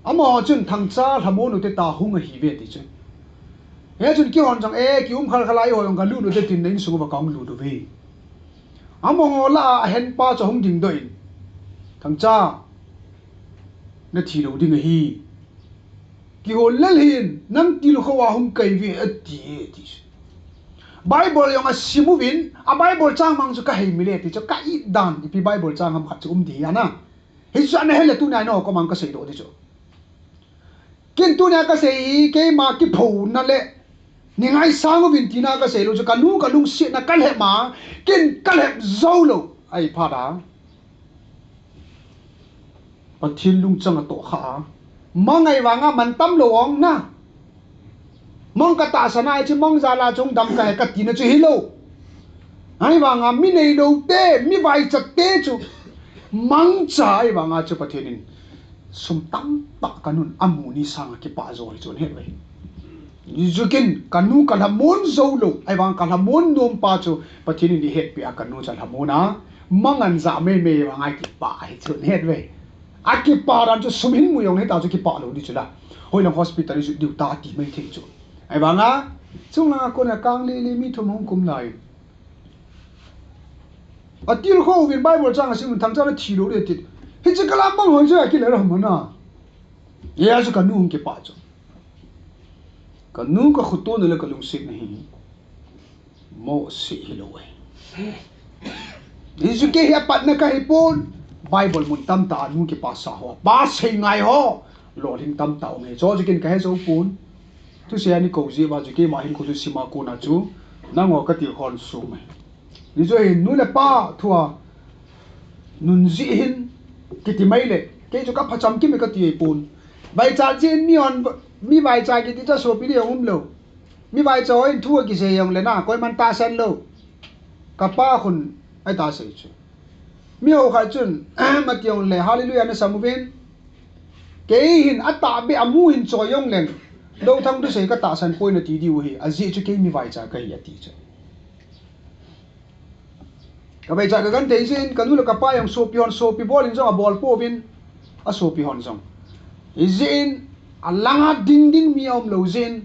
ama chun thangcha hamo nu te ta hung a hi ve ti chu he chun ki hon jang e ki khal khalai ho yong ka lu no te tin nei su ba kaung lu do ve amo la hen pa cho hung ding doi thangcha na thi lo ding hi ki ho lel hin nang ti lu khawa hung kai ve ati ti Bible yong a simu win a Bible chang mang chu ka hei mi le ti cho ka I dan pi Bible chang ham khat chu di ana hi chu an hele tu nai no ko mang ka sei do ti chu kin tu na ka sei ke ma ki pho na le ni ngai sang win ti na ka sei lo chu ka lung si na kal he ma kin kal he zo lo ai pha da pathin lung chang to kha mangai wanga man tam lo ong na mong ka ta sana chi mong za la chung dam ka ka ti na chu hi lo ai wanga mi nei lo te mi vai chat te chu mang cha ai wanga chu pathinin sum tam ta kanun amu ni sang ki pa zo ri chon he we ni jukin kanu kala mon zo lo ai wang kala mon nom pa chu pathinin di het pi a kanu cha hamona mangan za me wanga ki pa ai chon he we a ki pa ran chu sumin mu yong he ta chu ki pa lo di chu la hoi lang hospital chu diu ta ti mai the chu ai wanga chung la ko na kang li mi thum hong kum lai a til kho win Bible chang a sim thang cha na thi lo le ti hi chi kala mang hoi ja ki le ra ma na ya chu kanu hong ki pa chu kanu ka khuto ne le ka lung sit nahi mo si hi lo we ni ju ke ya pat na ka hi pon Bible mun tam ta nu ki pa sa ho ba sei ngai ho lo ling tam ta nge cho ju kin ka he zo pun tu se ani ko ji ba ju ke ma hin ko tu sima ko na chu na ngo ka ti hon su mai ni jo hin nu le pa thua nun ji hin ki ti mai le ke ju ka phacham ki me ka ti pun vai cha jin mi vai cha ki ti cha so pi de lo mi vai cha in thua ki se yong le na koi man ta san lo ka pa khun ai ta se chu mi ho kha chun ma tiong le hallelujah na samuven ke hin ata be amu hin choyong len do thang du se ka ta san poi na ti di hi aji chu ke mi vai cha ka ya ti chu ka vai cha ka gan te sin kanu la ka pa yang so pi bol in jong a bol po vin a so pi hon jong izin alanga ding mi om lo zin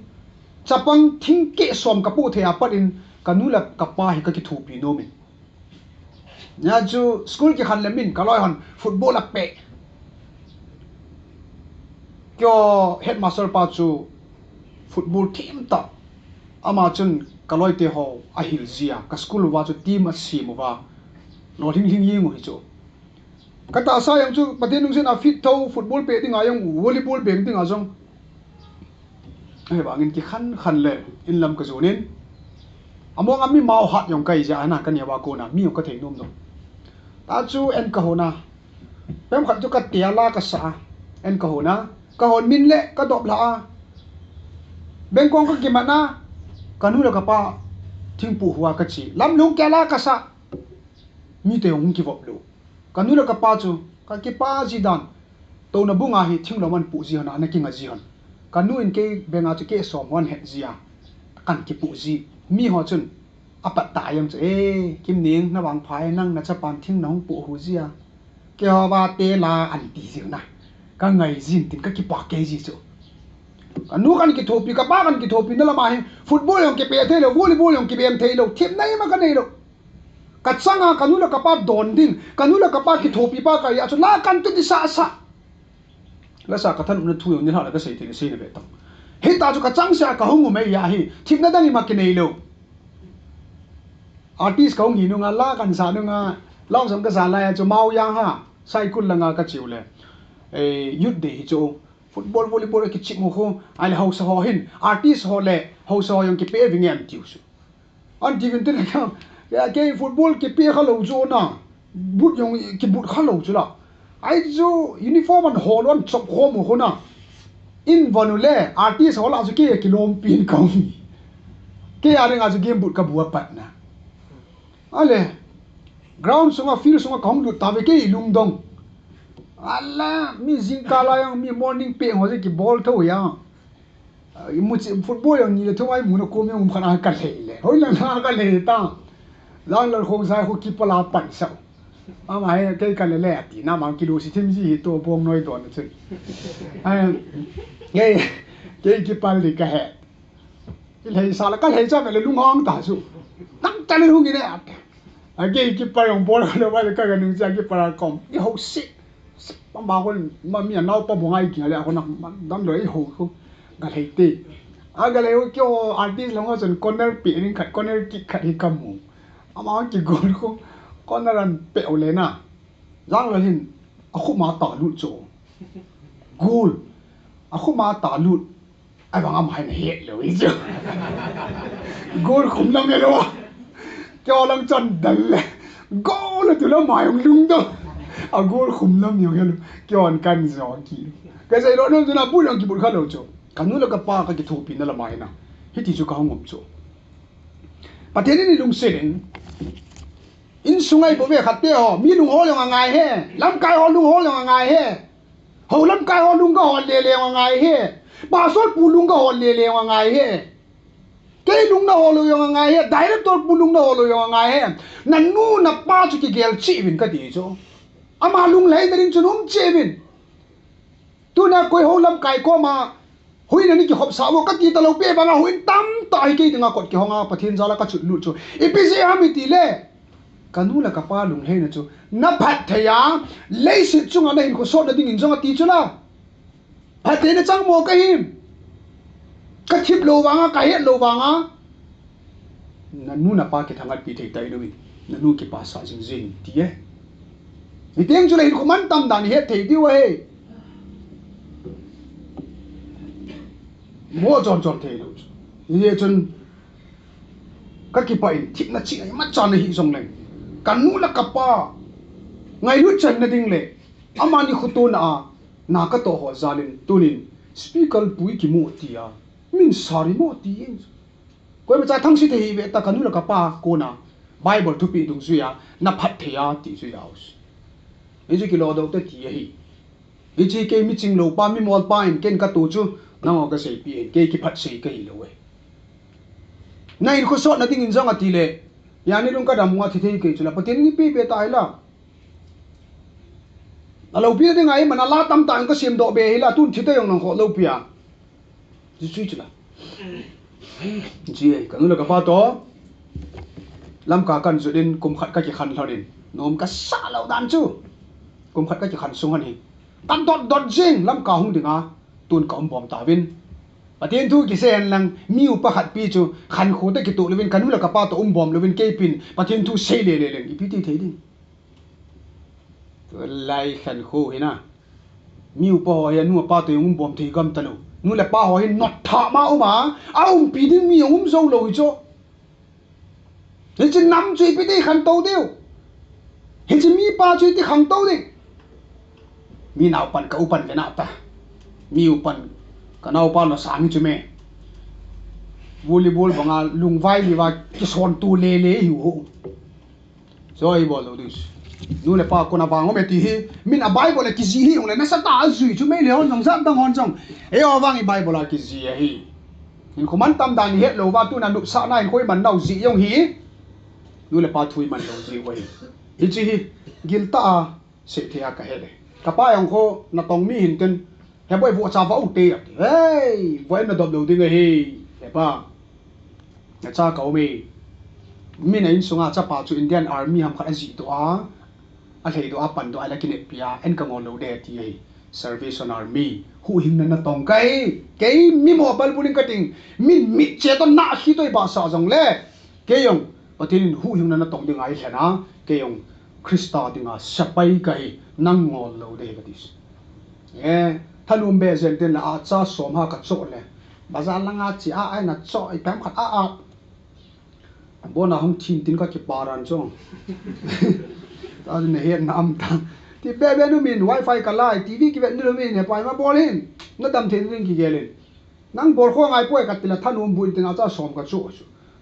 chapang thing ke som ka pu the apat in kanu la ka pa hi ka ki thu pi no mi nya chu school ki khan lemin kaloi hon football a pe kyo headmaster pa chu football team ta ama chun kaloi te ho a hil zia ka school wa chu team a si mo wa no hing yeng hi chu kata sa yang chu pathen nung sin a fit tho football pe ding ayong volleyball beng ding azong ai bangin ki khan le in lam ka zonin among ami mau hat yong kai ja na kan ya wa ko na mi ka thei nom no ta chu en ka hona pem khat chu ka tia la ka sa en ka hona ka hon min le ka dop la beng kong ka ki mana kanu la ka pa thing pu huwa ka chi lam lung kya la ka sa mi te ong ki vop lo kanu la ka pa chu ka ki pa ji dan to na bunga hi thing lo man pu ji hana na ki nga ji han kanu in ke benga chu ke som hon he ji a kan ki pu ji mi ho chun apat ta yam chu e kim ning na wang phai nang na cha pan thing nong pu hu ji a ke ho ba te la an ti ji na ka ngai jin tin ka ki pa ke ji chu kanu kan ki thopi ka pa kan ki thopi na la ma hi football yong ke pe the lo volleyball yong ki bem the lo thim nai ma ka nei lo ka changa kanu la ka pa don ding kanu la ka pa ki thopi pa ka ya chu la kan tu di sa la sa ka than na thu yong ni ha la ka sei ti sei ne be tang he ta chu ka chang sa ka hong me ya hi thim na dang ma ki nei lo artist ka hong hi nu nga la kan sa nu nga law sam ka sa la ya chu mau yang ha sai kul la nga ka chiu le e youth day hi chu football volleyball ki chik mo kho ai ho sa ho hin artist ho le ho sa yong ki pe ving em tiu su an ti vin te ka ya ke football ki pe kha lo zo na but yong ki but kha lo chu la ai zo uniform an ho lon chop ho mo kho na in vanule artist ho la zu ke kilom pin kong ke are nga zu game but ka bua pat na ale ground sunga field sunga kong du ta ve ke lung dong ala mi jingkala yang mi morning pe ho je ki ball tho ya mu football yang ni le thoi mu no ko me um khana ka le hoi la na ka le ta lang la khong sai ko ki pala pan sa ama he ke ka le ti na ma ki lo si thim ji to bong noi don chu ai ke ki pal li ka he il he sa la ka he cha me le lung hong ta su nang ta le hung ni ne a ke ki pa yong ball ka le wa ka ga nung cha ki para kom i ho si bang ba kon ma mi nau pa bongai ki le ko na dam lo i ho ko ga le ti a ga le kyo artist lo ngo chen corner pi ring khat corner ki khat hi kam mu ama ki gol ko corner an pe le na jang lo hin a khu ma ta lu cho gol a khu ma ta lu ai bang am hai na he lo i cho gol khum lam le lo kyo lang chan dal le gol tu lo mai ong lung do a gol khum lam yo yalo kyo an kan zo ki ka sai lo no na bu yang ki bu kha lo cho kanu la ka pa ka ki thu pi na la mai na hi ti chu ka hong cho pathen ni lung selen in sungai bo ve khat pe ho mi lung ho lo ngai he lam kai ho lung ho lo ngai he ho lam kai ho lung ga ho le ngai he ba sol pu lung ga ho le ngai he ke lung na ho lo yo ngai he director pu lung na ho lo yo ngai he na nu na pa chu ki gel chi win ka ti cho ama lung lai na rin chunum che win tu na koi ho lam kai ko ma hui na ni ki hop sa wo ka ti ta lo pe ba nga huin tam ta hi ke dinga kot ki honga pathin jala ka chut lu chu ipc ami ti le kanu la ka pa lung he na chu na phat thaya lei si chunga na hin ko so na ding in jonga ti chu la phat na chang mo ka him ka thip lo wanga ka he lo wanga na nu na pa ki thangat pi thei tai lo mi na nu ki pa sa jing jing ti ye ni teng chu le hin ko man tam dan he thei di wa he mo chon thei lo ye chun ka ki pa in thip na chi ma chan hi jong le kanu la ka pa ngai lu chen na ding le ama ni khutu na na ka to ho zalin tunin speaker pui ki mo tia min sari mo ti koi ma cha thang si the hi ve ta kanu la ka pa ko na bible thu pi dung suya na phat thea ti su yaus eji ki lo do te ti hi eji ke mi ching lo pa mi mol pa in ken ka tu chu na ngo ka sei pi en ke ki phat sei ka hi lo we na in ko so na ding in zong ati le yani lung ka dam wa thi thei ke chu la patin ni pi pe tai la alo pi de ngai mana la tam tang ka sim do be hi la tun thi te yong nang kho lo pi a ji sui chu la ji ai kanu la ka pa to lamka kan zu din kum khat ka ki khan hlorin nom ka sa lo dan chu kum khat ka ki khan sung ani tan dot jing lamka hung dinga tun ka bom ta win patin thu ki sen lang miu pa khat pi chu khan kho te ki tu lewin kanu la ka pa to bom lewin ke pin patin thu sei le le i pi ti thei ding lai khan kho hina miu pa ho ya nu pa to bom thei gam ta lo nu le pa ho hin not tha ma uma pi ding mi zo lo hi cho hình như năm chuyện bị đi khăn tàu điêu hình như mi ba chuyện đi khăn tàu đi mi nào pan cái upan cái nào ta mi upan cái nào pan nó sáng chứ mẹ volleyball bằng à lung vai đi vào cái son tu lê lê hiểu không rồi bỏ rồi nu le pa ko na bang mẹ ti min a bible cái gì hi ông này nó sát ta zui chứ mấy lion nông dân đang hòn trong ấy vang cái bible cái gì hi nhưng không ăn tâm đàn hết lâu vào tu nằm đụng sợ này khôi bắn đầu gì ông hi nu le pa thui man lo ji wai hi chi hi gilta se thia ka hele ka pa yang kho na tong mi hin ken he boy vo cha va u te hey voi na dob lo ding hi he pa na cha ka mi na in sunga cha pa chu Indian Army ham kha ji to a thei do a pan do ala kinet pia en ka ngol lo de ti hi service on army hu him na tong kai mi mo bal puling kating mi che to na khi toi ba sa jong le ke yong patin hu him na tong ding ai thena ke yong krista dinga sapai kai nang ngol lo de ka dis thalum be zen ten la a cha som ha ka cho le bazar langa chi a ai na cho ai pam khat a bona hong thin tin ka ki paran chong ta ne he nam ta ti be nu min wifi ka lai tv ki ve nu min he pai ma bolin na dam then ring ki gelin nang bor kho ngai poi ka tila thanum buin tin a cha som ka chu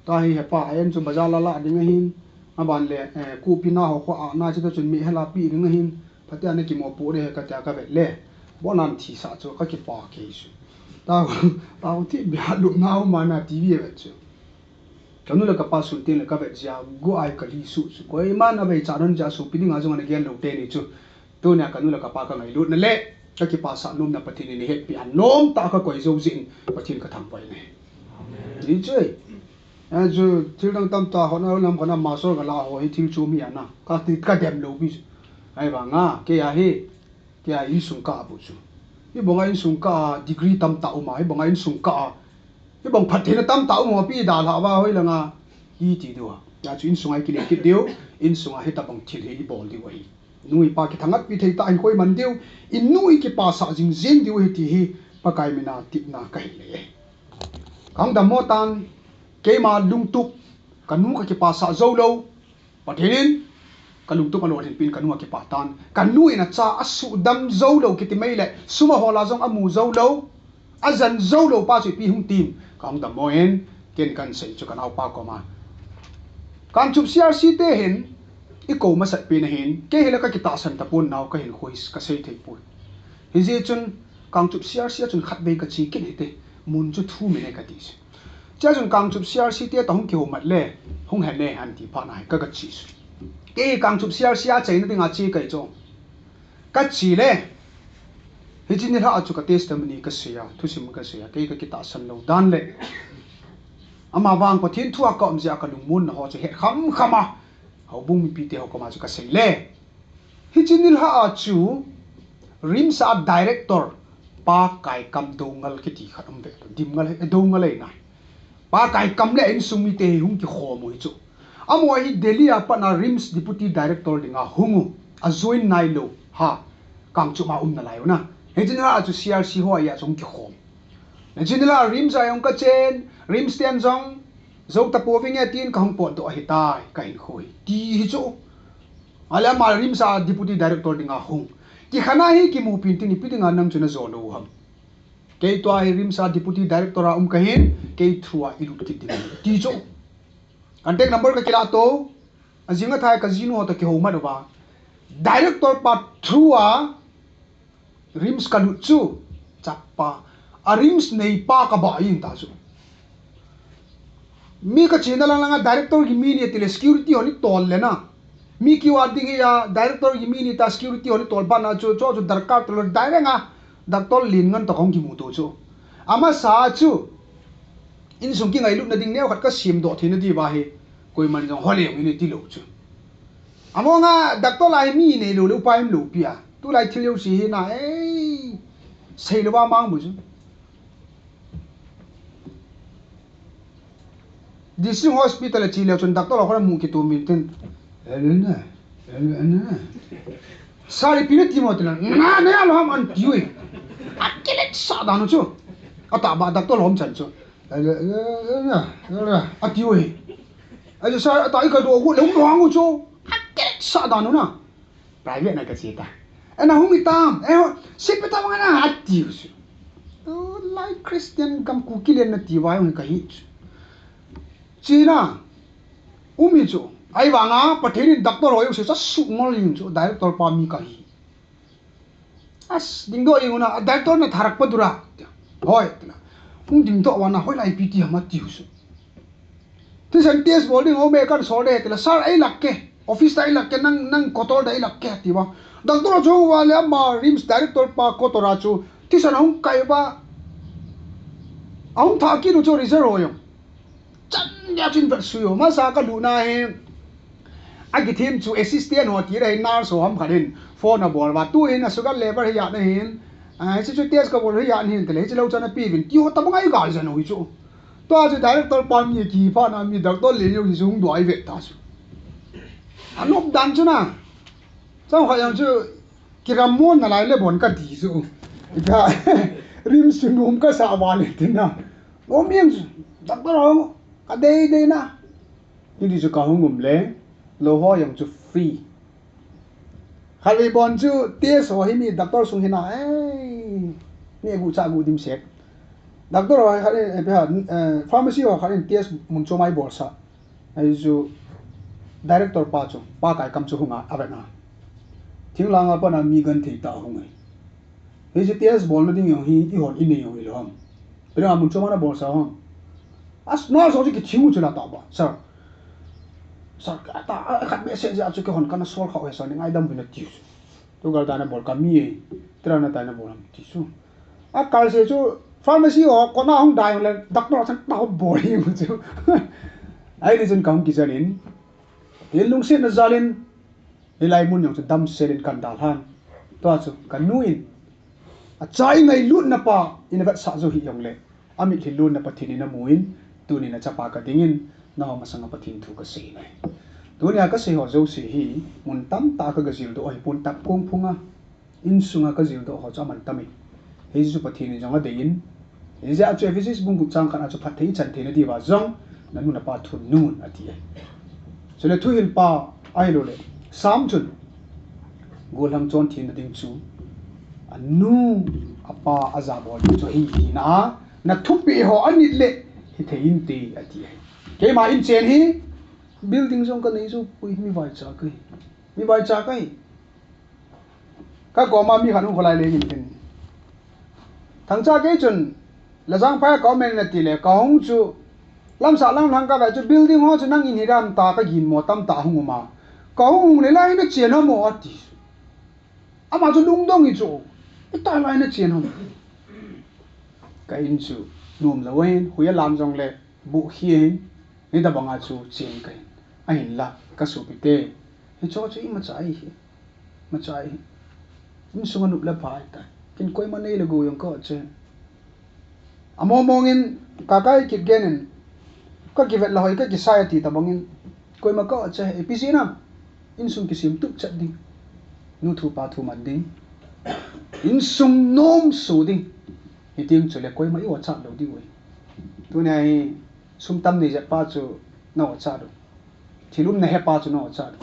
ta hi he pa en chu bazar la ding hin aban le ku pina ho kho a na chi to chun mi hela pi ding hin phatia ne ki mo pu re ka ta ka ve le bonan thi sa chu ka ki pa ke su ta ti bia lu nau ma na tv ve chu kanu la ka pa su tin la ka ve ja go ai ka li su ko i man a ve cha ron ja su pi ding a jong na gen lo te ni chu to na kanu la ka pa ka ngai lut na le ka ki pa sa num na pathin ni het pi an nom ta ka koi zo jin pathin ka thang pai ne ni chui ju thil dang tam ta hona lam kana ma so ga la ho hi thil chu mi ana ka ti ka dem lo bi ai ba nga ke ya he ke ya in sung ka bu chu i bonga in sung ka degree tam ta u ma i bonga in sung ka i bong phathina tam ta u mo pi da la wa hoi la nga i ti do ya chu in sung ai ki le ki dio in sung a he ta bong thil he bol di wa hi nui pa ki thangat pi thei ta in koi man dio in nui ki pa sa jing zen dio he ti hi pa kai mina tip na kai le kang da mo tan ke ma lung tuk kanu ka ki pa sa zo lo pathin ka lung tuk alo hin pin kanu ki pa tan kanu ina cha asu dam zo lo ki ti mai le suma hola jong amu zo lo azan zo lo pa chi pi hung tim kang da mo en ken kan sei chu kan au pa ko ma kan chup crc te hin i ko ma sat pi na hin ke hela ka ki ta san ta pun naw ka hin khois ka sei thei pu hi ji chun kang chup crc chun khat be ka chi ken hete mun chu thu me ne ka ti cha jun kang chup crc te ta hung ki ho mat le hung han le han ti pha nai ka ka chi ke kang chup crc a chei na dinga chi kai cho ka chi le hi chin ni ha chu ka testimony ka sia thu sim ka sia ke ka ki ta san lo dan le ama wang pathin thu a ka om ja ka lung mun ho che he khama ho bung mi pi te ho ka ma chu ka sei le hi chin ni ha chu rimsa director pa kai kam dongal ki ti khatam be dim ngal he dongal ei na pa kai kam le in sumi te hung ki kho mo chu amo hi delhi apa na rims deputy director dinga hungu a join nai lo ha kang chu ma na lai na he jin ha chu crc ho ya chung ki khom he jin la rims a yong ka chen rims ten jong zo ta po ving e tin ka hung pon to hi tai ka hin khoi ti hi chu ala ma rims a deputy director dinga hung ki khana hi ki mu pin tin piting anam chuna zo no ham ke to ai rim sa deputy director a kahin ke thua ilut ki tin ti cho contact number ka kila to ajinga thai ka jinu to ki ho ma ba director pa thua rims kalut chu chappa a rims nei pa ka ba in ta chu mi ka china lang nga director gi mi ni tele security holi tol le na mi ki wa ding ya director gi mi ni ta security holi tol ba na chu chu darkar tol direct nga doctor lin ngan to kong ki mu to chu ama sa chu in sung ki ngai lu na ding ne khat ka sim do thina di ba he koi man jong holi mi ni ti lo chu amo nga doctor lai mi ne lo lu pa im lo pia tu lai thil yo si he na sei lo ba mang bu chu District hospital chi le chun doctor ko mu ki tu min tin elna sari pina ti mo tin na ne al ham an tiwe akilet sa da no chu ata ba doctor lom chan chu elna atiwe ai sa ta I ka do ko long long chu akilet sa da no na private na ka chi ta ana humi tam sip ta ma na atiwe to like Christian kam ku kilen na ti wa yung ka hi China umi chu ai wanga pathini doctor hoyo se sa sumol yin chu director pa mi ka hi as dingdo inguna director na tharak pa dura hoi dingdo wana hoi lai pt hama tiu su ti san test boarding ho me kan sore tla sir ai lakke office tai lakke nang kotol dai lakke ti ba doctor chu wala ma rims director pa kotora chu ti san hong kai ba hong tha ki ru chu reserve hoyo chan ya chin vet suyo ma sa ka lu na he agi team chu assistant ho ti re nar so ham kharin phone a bol wa tu in a sugar level he ya na hin ai chu test ka bol he ya hin te le chu lo chana pi vin ti ho ta bangai ga jan ho chu to a chu director pa mi ki pha na mi doctor le yo ji sung do ai vet ta chu anop dan chu na sang kha yang chu kiramon na lai le bon ka ti chu ga rim sunum ka sa wa le tin na o miem doctor ho ka dei na ni chu ka hungum le lo ho yang chu free khali bon chu te so hi mi doctor sung hina ni gu cha gu dim sek doctor ho khali pharmacy ho khali test mun cho mai bol sa ai chu director pa chu pa kai kam chu hunga avena thinglang pa na mi gan thei ta hungai hi chu test bol na ding yo hi I hon in ne yo lo ham pero mun cho mana bol sa hom as no so ki thimu chu la ta ba sir ta khat message a chu ke hon kana sol khaw so ni ngai dam bin ti tu gal da na bol ka mi tra na ta na bol ti su a kal se chu pharmacy ho ko na hong dai le doctor san ta bol hi mu chu ai ni jun kam ki janin il lung se na zalin ilai mun yong chu dam serin kan dal han to chu kan nuin a chai ngai lut na pa in va sa zo hi yong le ami thi lut na pa thini na muin tu ni na chapa ka dingin na ma sanga pathin thu ka se nai dunia ka se ho zo se hi mun tam ta ka ga jil do ai pun tap kong phunga in sunga ka jil do ho cha man tami he ju pathin jong a dein he ja chu physics bung gu chang kana chu phathei chan the na di wa jong na nu na pa thun nun ati so le thu hil pa ai lo le sam chun gol ham chon thin ding chu anu apa azabol chu hi na thu pi ho ani le hi thein ti ati ke ma in chen hi building jong ka nei chu pui mi vai cha kai ka ko ma mi khanu kholai le yin tin thang cha ke chun la jang pha comment na ti le ka hong chu lam sa lam lang ka ga chu building ho chu nang in hiram ta ka yin mo tam ta hung ma ka hung le lai na chen ho mo ati ama chu dung dong I chu ta lai na chen ho ka in chu num la wen huya lam jong le bu hi ni da banga chu chen kai ai la ka su pi te he cho chu I ma chai in sunga nup la phai ta kin koi ma nei le go yong ko che amo mongin ka kai ki genen ka ki vet la hoi ka ki society ta bangin koi ma ko che epc na in sung ki sim tup chat ding nu thu pa thu man ding in sung nom su ding hi ting chu le koi ma I wa chat lo di wei tu nei sum tam ni ja pa chu no cha do thilum na he pa chu no cha do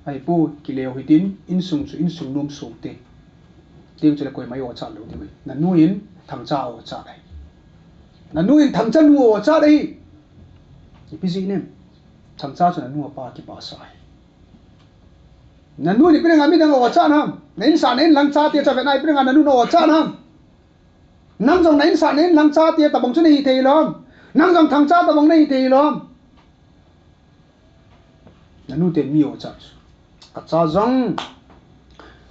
ai pu ki leo hi tin in sung chu in sung nom su te tiếng chỉ là coi máy ở chợ luôn đi nà nuôi thằng cha ở chợ đây nà nuôi thằng cha nuôi ở chợ đây cái gì nè thằng cha cho nà nuôi ba cái ba sai nà nuôi thì bên ngay bên ở chợ ham nên sản nên lăng cha tiệt cho bên này bên ngay nà nuôi ở chợ ham nang dòng nên sản nên lăng cha tiệt tập bóng cho này thì lắm nang dòng thằng cha tập bóng này thì lắm nà nuôi tiền nhiều chợ cả cha dòng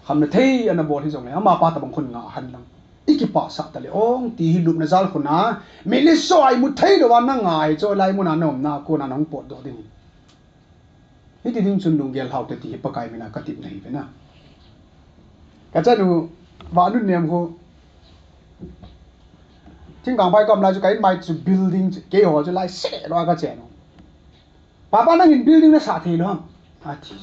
khamnatheiya na bol hi zong le ama pa ta bang khun nga han lang ikipa sa ta le ong ti hi lup na zal khuna me le so ai mu thei do wa na ngai cho lai mu na nom na ko na nong pot do ding hi ti ding chun lung gel hau te ti pa kai me na ka tip nei ve na ka cha nu wa nu nem ko ting gang bai kom lai chu kai mai chu building ke ho chu lai se lo ka che no pa na in building na sa thi lo a ti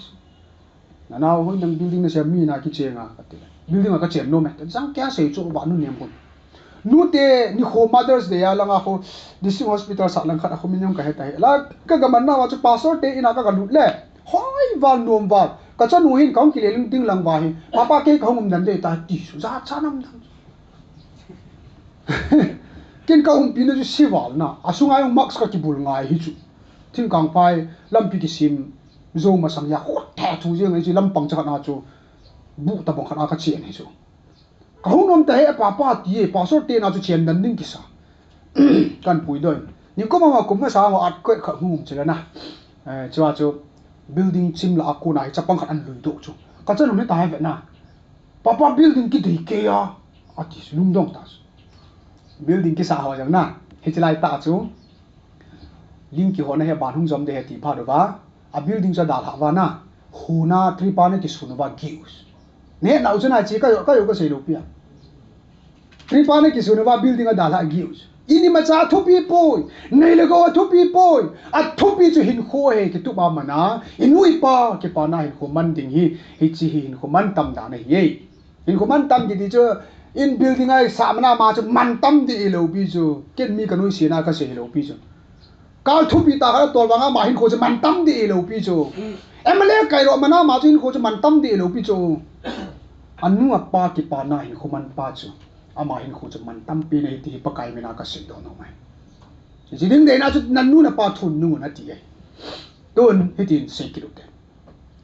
nào hồi nằm building này xem mi na cái chuyện à cái building mà cái chuyện nôm ấy chẳng kia sẽ cho bạn nuôi niệm con nuôi thế ni home mothers đấy à lang ako district hospital sa lang khát ako minimum cái hết là cái cái mình nào cho passport thế ina cái lụt lệ hỏi vào nuông vào cái cho nuôi hình con kia linh tinh lang vào papa cái không ngầm đàn đấy ta chỉ ra cha năm cái không pin nó chỉ vào na asung ai ông max cái kibul ngai hi chu thing kang pai lam pi ki sim zo mà sang ya hốt thẻ thu riêng ấy chỉ lâm bằng cho họ cho bu tập bằng họ các chuyện này cho không nằm tại papa thì passport tiền nào cho tiền đền đinh kisa can bùi đôi nhưng có mà cũng mà sao mà ăn quậy khẩu ngùng chỉ là na cho building chim là aku này chắc bằng họ ăn lười độ cho cái chân nó tại vậy na papa building cái gì kia à thì lung đông ta building cái sao vậy na hết lại ta cho linh ki hona he ban hung jom de he ti pha do ba a building cha dal hawa na huna tripa ne ki sunwa gius ne na usana chi ka yo ka sei lo pia tripa ne ki sunwa building a dal ha gius ini ma cha thupi poi nei le go thupi poi a thupi chu hin kho he ki tu ba mana inui pa ki pa na hin kho man ding hi chi hin kho man tam da ne ye hin kho man tam di chu in building ai samna ma chu man tam di lo bi chu ken mi ka noi sina ka sei lo bi chu cao thu bị ta cái tuổi vàng mà hình khối cho man tâm đi lâu pi cho em lấy cái rồi mà nó mà hình khối cho man tâm đi lâu pi cho anh nu apa ki pa na hình khối man pa cho ama hình khối cho man tâm pi này thì pa kai mình cái sự đó nó mày chỉ đứng đây na cho nan nu na pa thun nu na ti ai tuần hết tin sei kilo thế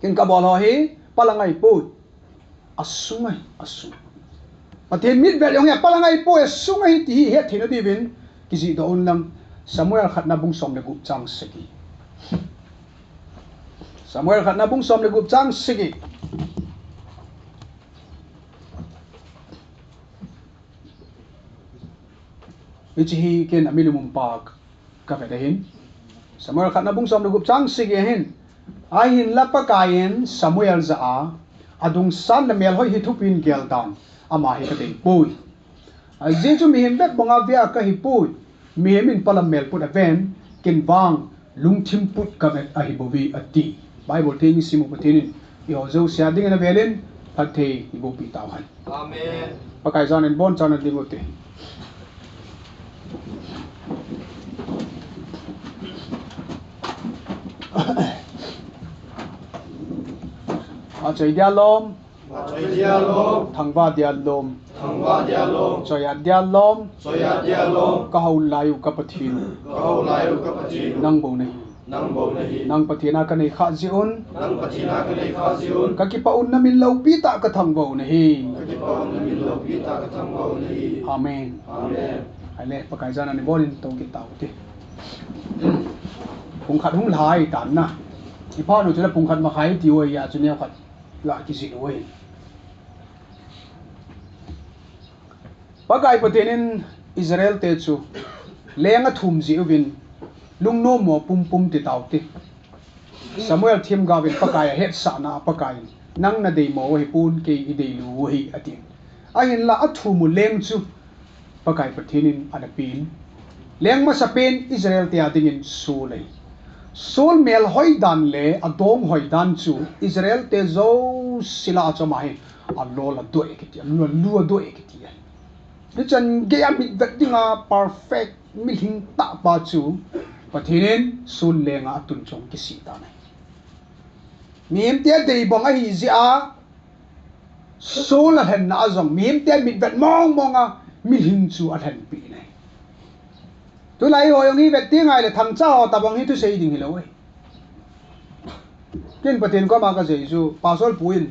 cái kibolho hi palangai pu asung mà thêm mít về ông nhà palangai pu asung ai thì hết thì nó đi vin cái gì đó ôn lăng Samuel khat na bung som le gup chang sigi Samuel khat na bung som le gup chang sigi ichi ken amilumum park ka ve hin Samuel khat na bung som le gup chang sigi hin a hin lapa kain Samuel za a adung san na mel hoi hi thupin gel dan ama hi ka dei pui a jeju mi him bek bonga via ka hi pui mi min palamel put aven ken wang lung thim put kamet a hibovi ati bible thing simu patin i hozo sia ding na velin pathe ibo pi taw han amen pakai zan en bon chan dimote a chei dia lom thangwa dia lom soya dia lom ka hau layu ka pathin nang bo nahi nang pathina ka nei kha jiun ka ki pa un namin lo pi ta ka thang bo nahi amen ale pakai jana ni bolin to ki taw ti pung khat hung lai tan na ki pa no chula pung khat ma khai ti oi ya chunia khat la ki si oi pakai patenin Israel te chu lenga thum ji ubin lungno mo pum ti tauti Samuel thim gavin pakai het sana pakai nang na dei mo hi pun ke i dei lu hi ati a hin la athu mu leng chu pakai patenin adapin leng ma sapen Israel te adingin su lei sol mel hoi dan le adong hoi dan chu Israel te zo sila chama hi alola do ekiti lu do ekiti ni chan ge amit dinga perfect mi hing ta pa chu pathinin sun lenga tun chong ki si ta nai mi em te dei bang a hi zia số là hình na dòng miếng tiền bị vẹt mong mong à mình hình chu ăn hình bị này tôi lấy hồi ông ấy vẹt tiếng ai là thằng cháu tập ông ấy tôi xây đình hiểu ấy cái bát tiền có mà cái gì chứ pasal puin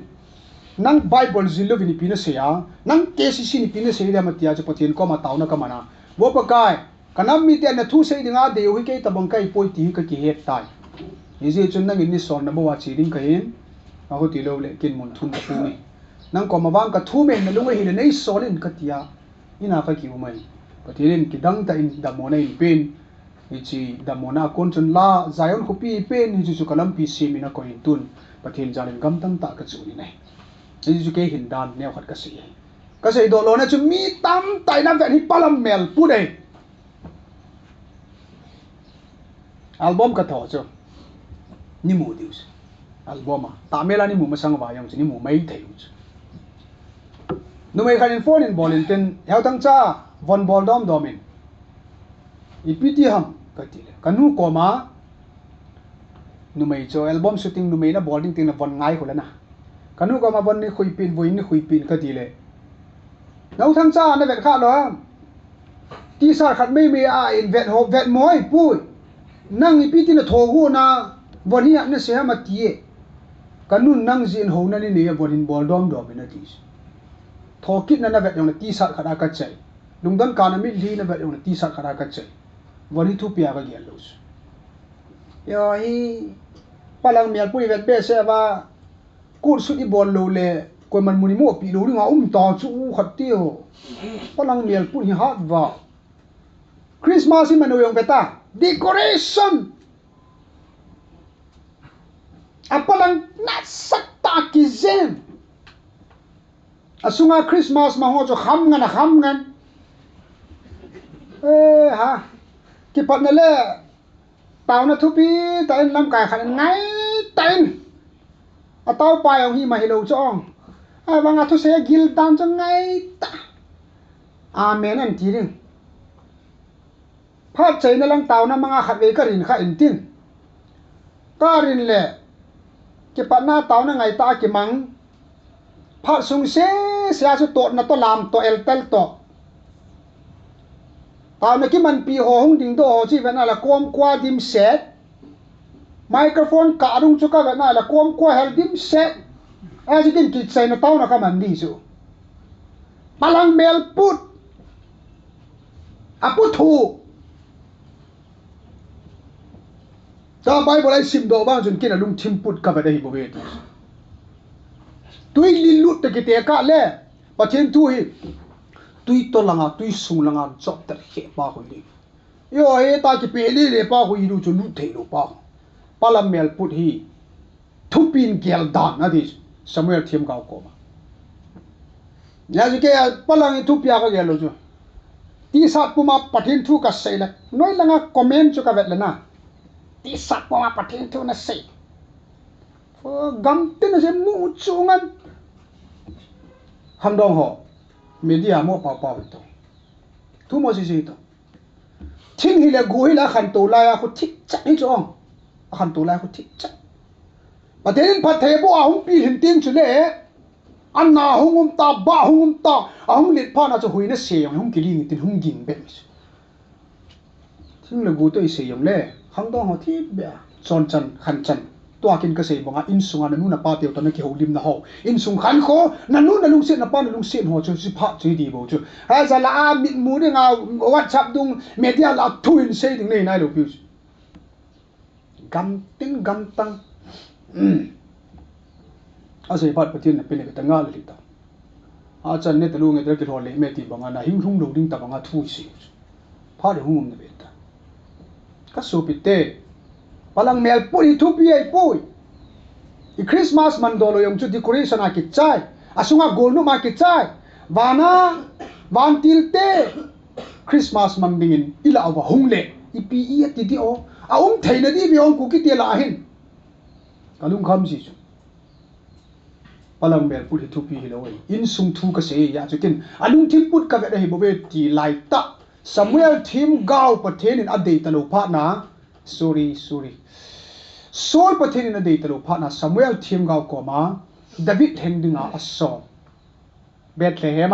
nang Bible zilo vini pina seya nang KCC ni pina seya dia matia cho patien ko ma tau na kamana wo pa kai kanam mi te na thu sei dinga de hui ke tabang kai poi ti ka ki het tai ni je chun nang ni son na bo wa chi ding ka hin ma ho ti lo le kin mun thun ta pu ni nang ko ma wang ka thu me na lunga hi le nei son in ka tia ina ka ki umai patien ki dang ta in da mo na in pen ni chi da mo na kon chun la zion ko pi pen ni chu kalam pi si mi na ko in tun patien jalin gam tang ta ka chu ni neiนี่จะเกี่ยหินดานแนวขัดกระสีโดโลนะจะมีตั้มไต่น้ำแต่ที่ปลาเมลพูดเองอัลบั้มกระถอจ้ะนี่หมูดิวส์อัลบั้มอ่ะตามเวลานี่หมูมาสังวายังจะนี่หมูไม่เที่ยวจ้ะนุ่มไอ้ขันอินโฟนินบอลอินเทนเฮาตั้งจ้าวันบอลดอมอินอีพีที่ฮัมก็ทีเลยกันนู้ก็มานุ่มไอ้จ้ะอัลบั้มชูตติ้งนุ่มไอ้น่ะบอลดิ้งติ้งน่ะวันง่ายคนละนะกันนู้ก็มาวันนี้คุยปีนวันนี้คุยปีนก็ดีเลยแล้วทั้งจ้าในเวทข้าหรอที่สาขัดไม่มีอินเวทหกเวทมวยปุ้ยนั่งอีปีที่น่ะโถหูนะวันนี้เนี่ยเสียมาตีกันนู้นั่งจีนหูนั่นนี่เนี่ยวันนี้บอลดอมเป็นนาทีทอคิดนั่นเวทอย่างนั้นที่สาขัดอากาศใจลุงดันการมิลีนั่นเวทอย่างนั้นที่สาขัดอากาศใจวันนี้ทุบปีอาก็เกี่ยวลูสยาฮีพลังเมียปุ้ยเวทเบสเซว่ากูสุดที่บอลโลเล่กวนมันมุนิโมปีโลนี่งาต่อจู่ขัดเตี้ยวพลังเมียปุ่นฮาร์ดว่าคริสต์มาสที่มันเอาอย่างเปต้า decoration พลังนัดสักตากิเซนสุงาคริสต์มาสมาหัวจะขำกันฮะกี่ปัดนั่นแหละเต่านะทุบีแต่ลำไก่ขันไงเต็นเต้าไปเอาหิมาให้เราจ้องบางอาทุเสียกิลตันจังไงตาอาเมนอันที่นึงภาพใจในลังเต่านะมังอาขัดเวกรินข้าอินตินการินเล่เก็บปัดหน้าเต่านะไงตาเก็บมังภาพสุงเสียสุดโตนะตัวลามตัวเอลเตลโตเต่านะกิมันปีหงดิ่งโตที่เป็นอะไรกวมกว่าดิมเสร็จไมโครโฟนกะดุงจุกะแบบนั้นแหละความกลัวเฮลดิมเซตจะกินกิจใจนะเต้านะก็มันดีสุพลังเมลพุดพุทถูถ้าไปบอกไอ้ซิมโดบ้างจนกินลุงทิมพุดกับอะไรบ่เวทตุยลิลุตตะกิเตะกะเล่ปะเทนตุยตัวลังตุยสุงลังจอบตะเขป้าคนนี้โย่ตากิเปลี่เลยป้าคนนี้ดูจนลุเทโลป้าพลังเมลพุดฮีทุบินเกลดานนะดิสมัยเทียมเก่าก็มาเนี่ยจะแค่พลังทุบยาก็เกลโลจูที่สัตว์ปูมาปะทินทุกัสเซลน้อยลังคอมเมนต์จุกะเวทเลยนะที่สัตว์ปูมาปะทินทุนัสเซกัมตินเซมูจูงันฮัมดองho media mo pa pa to tu mo si toทิ้งหิเลกูหิละขันตุลายเขาทิกจักให้จ้องขันตุลายเขาทิกจักประเทศพัทยาหุ่นปีหินติ้งจุเล่อันน่าหุ่นตาบ้าหุ่นตาหุ่นเล็ดผ้าน่าจะหุ่นเนี่ยเสียงหุ่นกิริงตินหุ่นยิงแบบนี้ทิ้งเลยกูตัวเสียงเล่ขันต้องเขาที่แบบจอนจันขันจันตัวกินกระเสียบงาอินสุงานันนู่นน่ะป้าเตียวตอนนั้นเกี่ยวริมน่ะเขาอินสุงขันโคนันนู่นน่ะลุงเสียน่ะป้าน่ะลุงเสียหัวจุดสิบห้าจุดดีบ่จุดไอ้จะละอามิดมูเนี่ยงาวัดชับดุงเมียละทุยเสียถึงนี่นายลูกพิวกัมตินกัมตังอาศัยพัดประเทศเนี่ยเป็นเอกตั้งงานเลยต่ออาจารย์เนี่ยตะลุงเนี่ยตะกี้รอเลยเมติบังงานะหิ้งหุ่งดูดิ้งตะบังงาทุยสิพัดหุ่งเนี่ยเป็นตาก็สูบิเต้พลังเมลปุยทุบยัยปุยอีคริสต์มาสมันโดนเลยงจุดดีคอเรชั่นอากิจใจอาสุงาโกลนุมากิจใจวานาวันติลเต้คริสต์มาสมันดิ่งอีละเอาว่าหุ่งเล่อีปีอีติดีโอเอาไทยนาดีไปองกูกิเตลาหินกาลุงคำสิจุพลังเมลปุยทุบยัยเลยอินสุงทุกเสียอยากจะกินอาลุงทิมปุดกับอะไรบ่เวทีไลตะสมัยทีมก้าวประเทศนี้อดีตตลกพานะsorry โซลประเทศนี้อดีตตลกพานะสมัยทีมก้าวก็มาดาวิดเฮนดิงาอัสซอม Bethlehem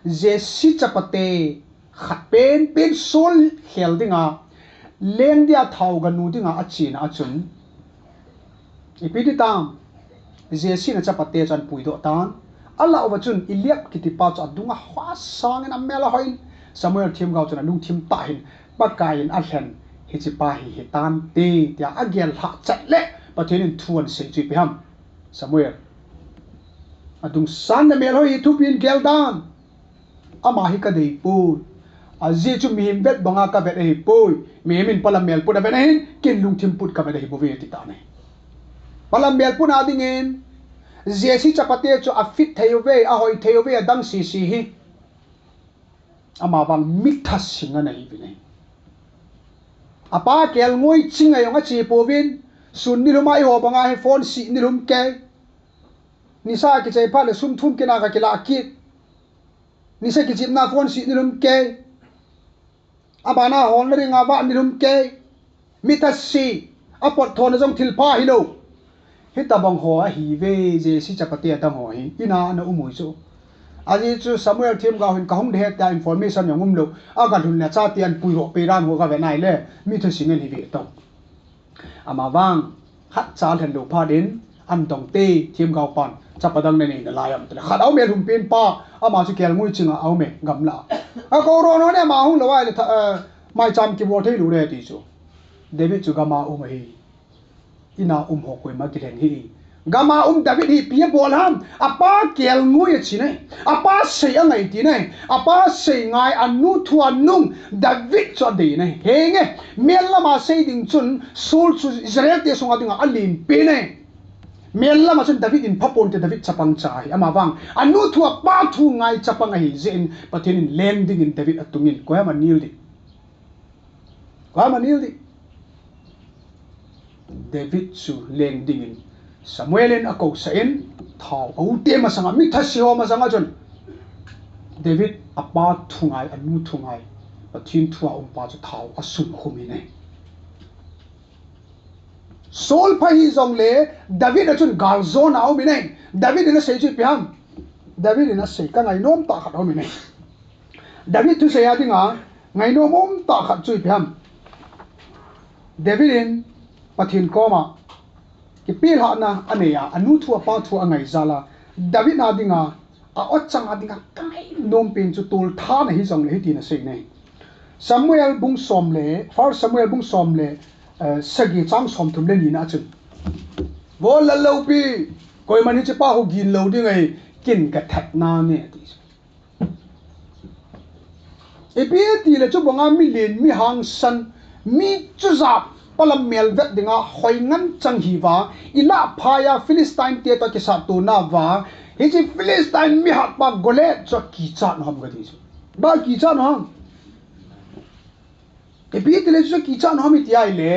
Jesi chapate khat pen sol khel dinga leng dia thau ganu dinga achina achun ipiti tam Jesi na chapate chan puido tan alla ovachun iliap kitipa cha dunga hwa sangin amela hoin Samuel thim gau chana lung thim ta hin pakain a hlen hichipa hi hitan te tia agel ha chatle pathin thuan sei chi piham Samuel adung san na mel hoi thu pin gel dan ama hi ka dei pu aji chu mi him bet banga ka bet ei pu mi min palam mel pu da ben hin kin lung thim put ka bet ei bu ve ti ta ne palam mel pu na dingin Jesi chapate chu a fit theyove a hoi theyove adang si hi ama bang mitha singa nei bine apa kel ngoi chinga yong a chi povin sun ni lumai ho banga he phone si ni lum ke nisa ki chei pa le sum thum ke na ka kila ki nisa ki chip na phone si ni lum ke abana hon ring ava ni lum ke mitha si apot thon jong thil pa hi lo hita bang ho a hi ve Jesi chapate atang ho hi ina na umui chu aji chu Samuel thim ga hin ka hum de ta information yongum lo aga dhun na cha tian pui ro pe ran ho ga ve nai le mi thu singen hi ve to ama wang khat cha than lo pha din an dong te thim ga pan chapadang ne ni na layam te khat au me hum pin pa ama chu kel ngui chinga au me gam la a ko ro no ne ma hung lo wa le mai cham ki bo thei lu re ti chu David chu ga ma u mai ina ho koi ma ki len hi gama David hi pia bol ham apa kel ngui chi nei apa sei angai ti nei apa sei ngai anu thu anung David cho de nei henge melama sei ding chun sul chu Israel te songa dinga alin pe nei melama chun David in phapon te David chapang chai ama wang anu thu pa thu ngai chapang hi zen pathin in landing in David atungin ko ma nil di David chu landing in Samuelin ako sa in thao au te ma sanga mi thasi ho ma sanga chon David apa thungai anu thungai pathin thua pa chu thao asun khumi nei Saul pha hi zong le David achun gal zone au mi nei David ina sei chu piam David ina sei ka ngai nom ta khat au mi nei David thu sei ya dinga ngai nom om ta khat chu piam David in pathin koma ki pil ha na aneya anu thu pa thu angai zala David na dinga a ochang adinga kai nom pin chu tul tha na hi jong le hi ti na sei nei Samuel bung som le first Samuel bung som le sagi chang som thum le ni na chu bo la lo pi koi mani che pa ho gin lo ding ai kin ka that na ne ti epi ti le chu bonga mi len mi hang san mi chu zap palam mel vet dinga hoingan chang hi wa ila phaya Philistine te ta ki sa tu na wa hi chi Philistine mi hat pa gole cho ki cha no ham ga di ba ki cha no ham e bi te le cho ki cha no ham ti ai le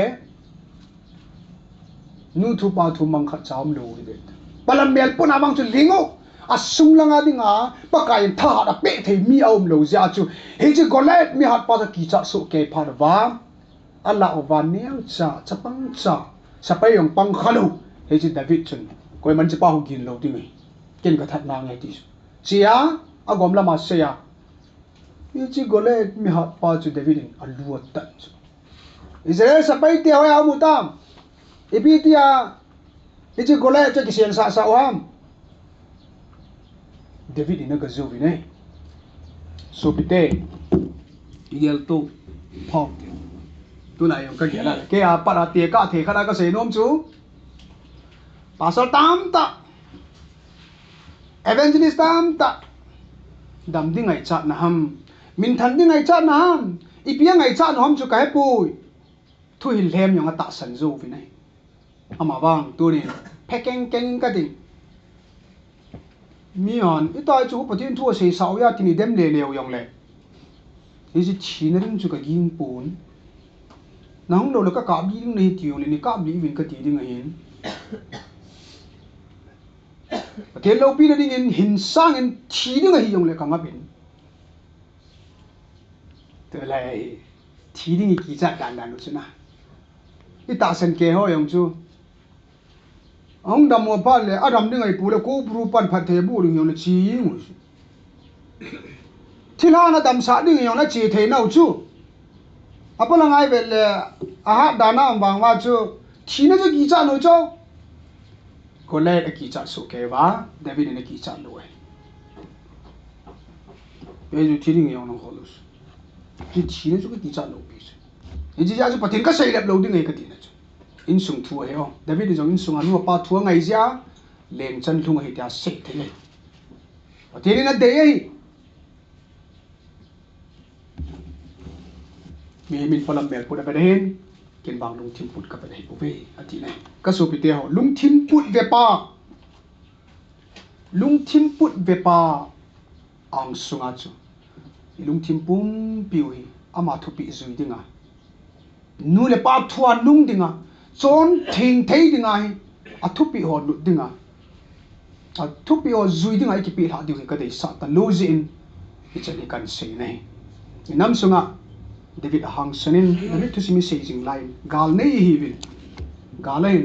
nu thu pa thu mang kha cham lo ri de palam mel puna mang chu lingo asung langa dinga pakai tha da pe thei mi aum lo ja chu hi chi gole mi hat pa ki cha su ke pha wa Allah ovanel cha chapang cha sapai yong pang khalu he ji David chun koi man chi pa hu gin lo ti ngai ken ka that na ngai ti chia agom lama se ya ni chi gole mi hat pa chu David in alu ta Israel sapai ti wa mu tam ipitia ni chi gole cha ki sian sa wam David in ga zu vi nei so pite yel to phok tu lại cái gì là cái à bắt đầu tiệc cả thì khá là cái gì nôm chú pastor tam ta evangelist tam ta đam đi ngày chát na ham min thằng đi ngày chát na ham ipia ngày chát na ham chú cái bùi thu hình lem yang ta sanh du vì này ama bang tu này packing cái gì mi hòn ít tay chú bắt thiên thua xây sáu ya thì đem lề lèo yang lệ cái gì chỉ nên chú cái giang bùn nang lo ka ka bi ding nei tiu le ni ka bi win ka ti ding hin ke lo pi ding in hin sang in thi ding hi yong le ka ngapin te lai thi ding ki cha dan dan lu na i ta sen ke ho yong chu ong dam mo pa le adam ding ai pu le ko bru pan phat the bu ding yong le chi ngu thila na dam sa ding yong na chi the nau chu apala ngai ve le a ha dana bang wa chu thina chu gi cha no cho ko le a ki cha su ke wa David ne ki cha lo ai ye ju thi ding yong no ho lu ki thina chu ki cha lo bi e ji ja chu patin ka sei lep lo ding ai ka ti na chu in sung thu he o David ni jong in sung anu pa thu ngai ja leng chan thung hi ta sei the le patin na de ai mi min palam mel put apa hen ken bang lung thim put ka pa dei ve ati nai ka so pite ho lung thim put ve pa ang sunga chu lung thim pum piu hi ama thu pi zui dinga nu le pa thua nung dinga chon thing thei dinga hi a thu pi ho lu dinga a thu pi ho zui dinga ki pi la di ka dei sa ta lo zin i chani kan sei nei nam sunga David hang sanin David to simi saying line gal nei hi bin galain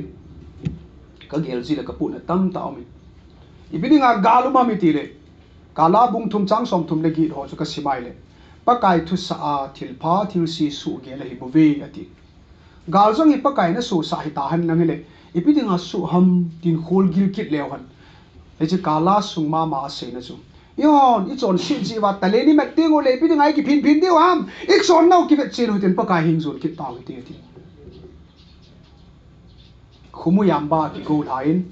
ka gel ji la ka pu na tam ta mi ibidinga galuma mi ti le kala bung thum chang som thum le gi ho chu ka simai le pakai thu sa a thil pha thil si su ge la hi bu ve ati gal jong hi pakai na su sa hi ta han nang le ibidinga su ham tin khol gil kit le han e ji kala sung ma se na chu yon i chon si ji wa tale ni mek ting o le pi ngai ki phin di ham ik son nau ki vet chin hoten pa ka hing zon ki ta ti ti khumu yamba ki go lain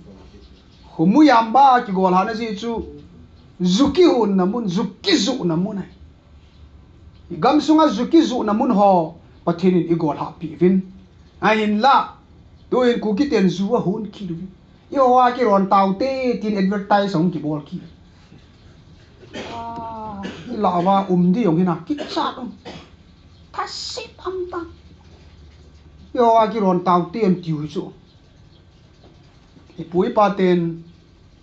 khumu yamba ki go la na ji chu zuki hun na mun zuki zu na mun ai gam sunga zuki zu na mun ho pathin i go ha pi vin ai hin la do in ku ki ten zu a hun ki du yo wa ki ron tau te tin advertise song ki bol ki lava đi ông hina kít sát ông thắt xếp âm ta yo aki ron tàu tiền tiêu chỗ ipui pa ten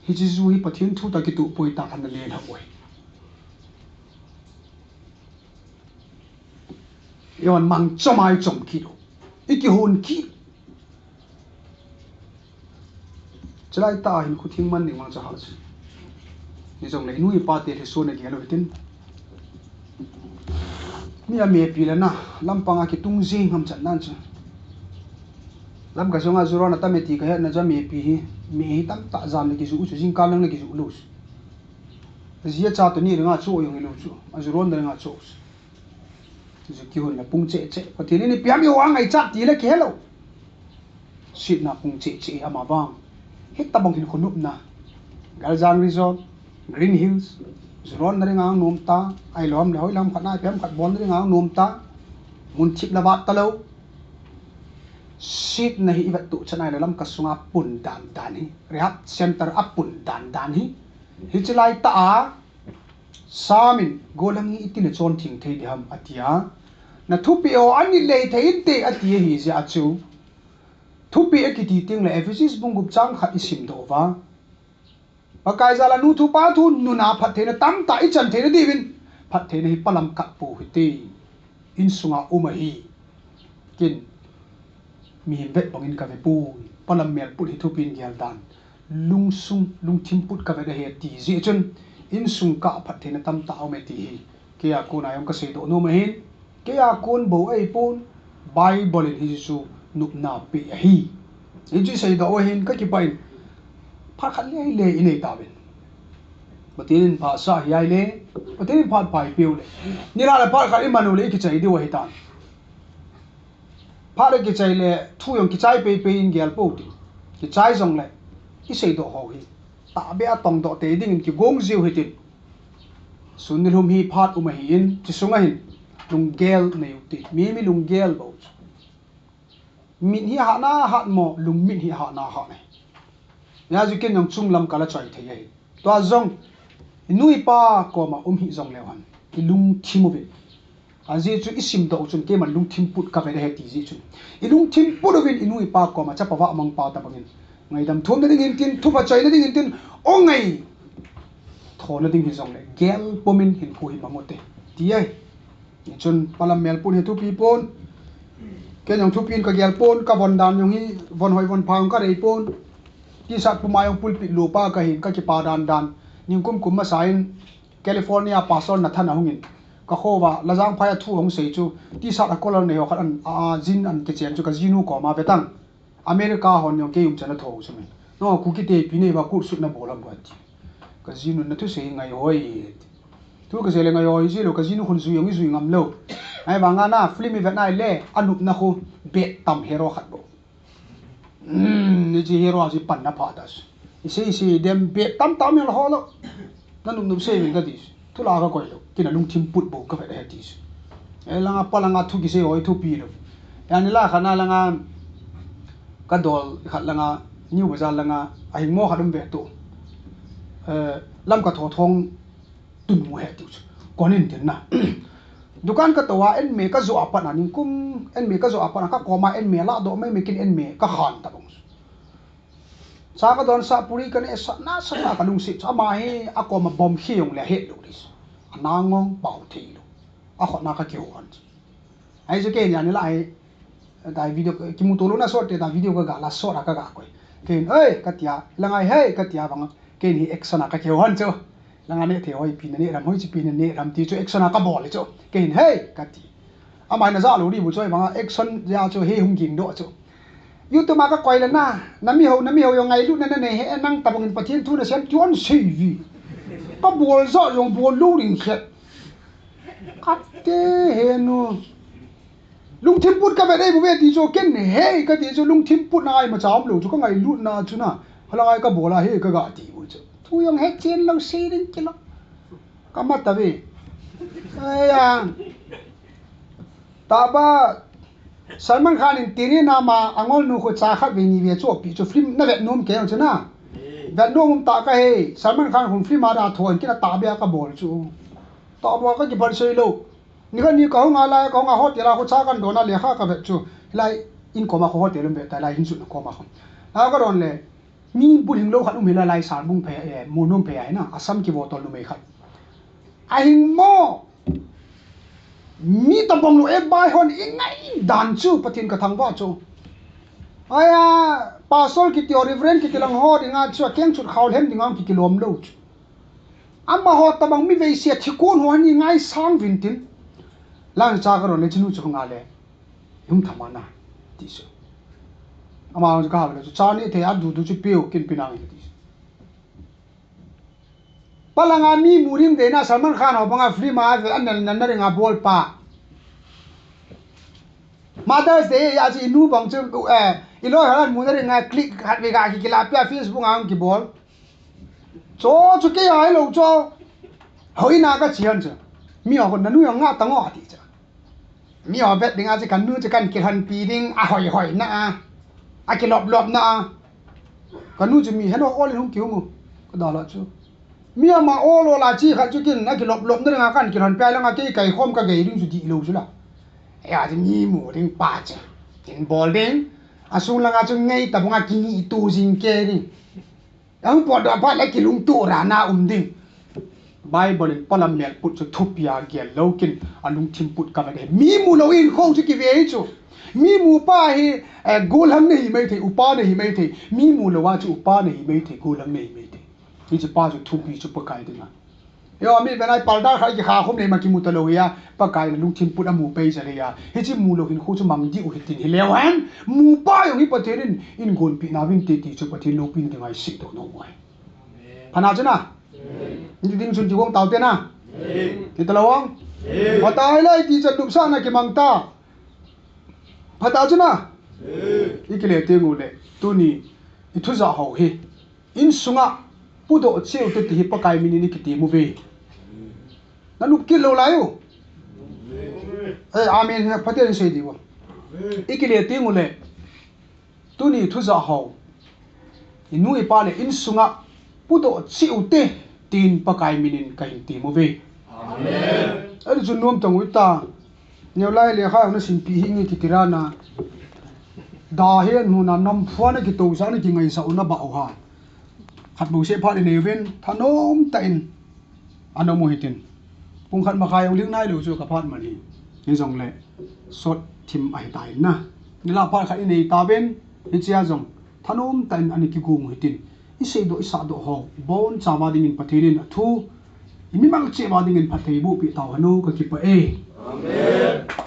hi chi zu hi pathin thu ta ki tu pui ta an le na oi yon mang chomai chom ki do iki hon ki chlai ta hin khu thing man ni mang cha ha ni jong le nui pa te so na ge lo tin mi a me pi la na lampanga ki tung jing ham chan nan cha lam ka songa zuro na ta me ti ka na ja me pi hi me hi tam ta jam le ki zu chu jing ka lang le ki zu lu zia cha to ni nga chu yong lu chu a zuro na nga chu zu ki hon na pung che che pa ti ni piam yo ang ai cha ti le ke lo sit na pung che che ama bang hit ta bang hin khonup na galjang resort Green Hills Zuron na rin ang nom ta ay lom le hoy lam khat na pem khat bon rin ang nom ta mun chik na bat talo sit na hi ibat tu chanai lam kasunga pun dan hi rehab center apun dan hi hichlai ta a samin golang hi itin chon thing thei diham atia na thupi o ani le thein te atia hi ja chu thupi ekiti ting le Ephesus bungup chang khat isim do wa pakai zala nu thu pa thu nu na phat the na tam ta I chan the na di win phat the na hi palam ka pu hi te in sunga umahi kin mi vet bangin ka ve pu palam mel put hi thu pin gyal dan lung thim put ka ve da he ti ji chun in sung ka phat the na tam ta me ti hi ke ya ko na yom ka se do no ma hin ke ya kon bo ai pun bible in hi su nup na pe hi in ji se do hin ka ki pai phát khát lấy lệ này tạo bên, một tiếng phát sa hiai lệ, một tiếng phát phải piu lệ, như là phát khát im manu lệ cái chạy đi vào hitan, phát cái chạy lệ thu用cái chạy pe in gel bột, cái chạy giống lệ, cái xây độ hậu hi, tạ bé tông độ tế đinh cái gông diêu hitin, xuân hôm hi phát hi in, chỉ xuống hi, lung gel này uti, mi lung gel bột, min hi hạ na hạ mò, lung min hi hạ na hạ này. Nhà du kiên yang chung lam kala choi thei ai to zong nui pa ko ma hi zong lewan I lung thimovi aji chu isim do chun ke ma lung thim put ka ve he ti ji chun I lung thim put ovin nui pa ko ma cha pa wa mang pa ta bangin ngai dam thom na ding tin thu pa choi na ding tin o ngai tho na ding hi zong le gel pomin hin khu hi mamote ti ai chun palam mel pun he tu pi pon ke yang thu pin ka gel pon ka von dan yong hi von hoi von phang ka rei pon ki sat pumayong pulpit lupa ka hin ka ki pa dan ning kum ma sain California pastor na thana hungin ka khowa lajang phaya thu hong sei chu ti sa a color ne ho khan jin an ke chen chu ka jinu ko ma betang America hon yong ke yum chana tho chu me no ku ki te pi ne ba kur su na bolam ba ti ka jinu na thu sei ngai hoi thu ka sele ngai hoi ji lo ka jinu khun su yong zu ngam lo ai ba nga na film event nai le anup na khu be tam hero khat bo ni ji hero ji pan na pha das isi dem be tam tam yo ho lo nanum num sei ga dis thu la ga koi lo kina lung thim put bo ka ve dis e langa palanga thu ki se hoi thu pi lo yani la khana langa ka dol khat langa new bazar langa ai mo khatum be to lam ka tho thong tun mo he tu konin tin na dukan ka towa en me ka zo apan anin kum en me ka zo apan ka koma en me la do me kin en me ka khan ta bong sa ka don sa puri kan e sa na ka lung si cha ma he a koma bom hiong le he lo dis anangong pau thi lo a khot na ka kyo an ai je ke nya ni la ai dai video ki mu to lo na so te da video ka ga la so ra ka ga koi ken oi ka tia langai he ka tia bang ken hi action ka kyo han cho langa ne the hoi pin ne ram hoi chi pin ne ram ti chu action ka bol cho ken hey ka ti a mai na za lo ri bu choi bang action ya cho he hung king do cho YouTube ma ka koi la na nami ho yo ngai lu na ne he nang ta bang pathian thu na sem chuan sei vi ka bol zo yong bol lu ring khet ka te he no lung thim put ka ve dei bu ve ti cho ken ne he ka ti cho lung thim put na ai ma cham lo chu ka ngai lu na chu na halangai ka bola he ka ga ti bu chu thu yong he chen lo sei ring ki lo ka ma ta ve ai ya ta ba Salman Khan in tiri na ma angol nu ko cha khat ve ni ve cho pi cho film na ve nom ke chu na ve nom ta ka he Salman Khan hun film ma da thon ki na ta bia ka bol chu ta ba ka ki bar sei lo ni ka ni ka nga la ka nga hotel la ko cha kan do na le kha ka ve chu lai in ko ma ko hotel be ta lai hin chu na ko ma khon a ka ron le mi bu hing lo khat um la lai sar bung phe e mo nom phe ai na asam ki botol nu me khat a hing mo mi ta bong lo e bai hon ingai dan chu pathin ka thang ba chu aya pasol ki ti reverend ki tilang ho dinga chu keng chu khaul hem dinga ki kilom lo chu amma ho ta bang mi ve sia thikon ho ni ngai sang vintin lang cha ka ro le chinu chu nga le hum thamana ti su ama ka ha le chu cha ni the a du chu piu kin pinang ti palanga mi muring de na Salman Khan ho banga free ma an nan ringa bol pa Mother's Day ya ji nu bang chu ilo haran mu na ringa click hat ve ga ki la pya Facebook ang ki bol cho chu ke ai lo cho hoi na ka chian chu mi ho na nu yang nga ta ngo ti cha mi ho bet dinga ji kan nu ji kan ki han pi ding a hoi na a ki lop na kan nu ji mi heno ol hung ki mu ka da la chu mi ma olo la chi kha chu kin na ki lop na nga kan ki han pai la nga ke kai khom ka ge ring chu di lo chu la ya ji mi mu ding pa cha kin bol ding asung la nga chu ngai ta bunga ki ni tu jing ke ni ang po da pa la ki lung tu ra na ding Bible in Palamel put chu thupia ge lo kin alung thim put ka ve mi mu lo in khong chu ki ve chu mi mu pa hi gol ham nei mai the upa nei mai the mi mu lo wa chu upa nei mai the gol ham nei mai the ni chu pa chu thupi chu pa kai dinga yo mi benai palda khai ki kha khom nei ma ki mu ta lo ya pa kai lung thim put amu pe ja le ya he chi mu lo hin khu chu mang di u hitin hi lewan mu pa yo hi patherin in gon pi na win te ti chu pathin lo pin dingai si to no mai phana chuna ni ding chun ji gong tau te na ki ta lawang wa ta ai lai ti chan dup sa na ki mang ta phata chuna ikile te ngu le tu ni I thu za ho hi in sunga pudo cheu te ti pa kai mini ni ki ti mu ve nanu ki lo la yo amen ha phaten se di wo ikile te ngu le tu ni thu za ho inu I pa le in sunga pudo cheu te tin pa kai minin ka hin ti mu ve amen ari chu nom tang uita neu lai le kha na sin pi hi ni ki tirana da hian nu na nam phuana ki to sa ni ki ngai sa una ba o ha khat bu se pha ni ven thanom ta in anomo hitin pung khat ma khai ong ling nai lu chu ka phat mani ni jong le sot thim ai tai na ni la pa kha ni ta ben ni chia jong thanom ta in ani ki gung hitin I sei do I sa do ho bon chawa ding in pathirin thu imi mal che ba ding in phathei bu pi taw hanu ka ki pa e Amen.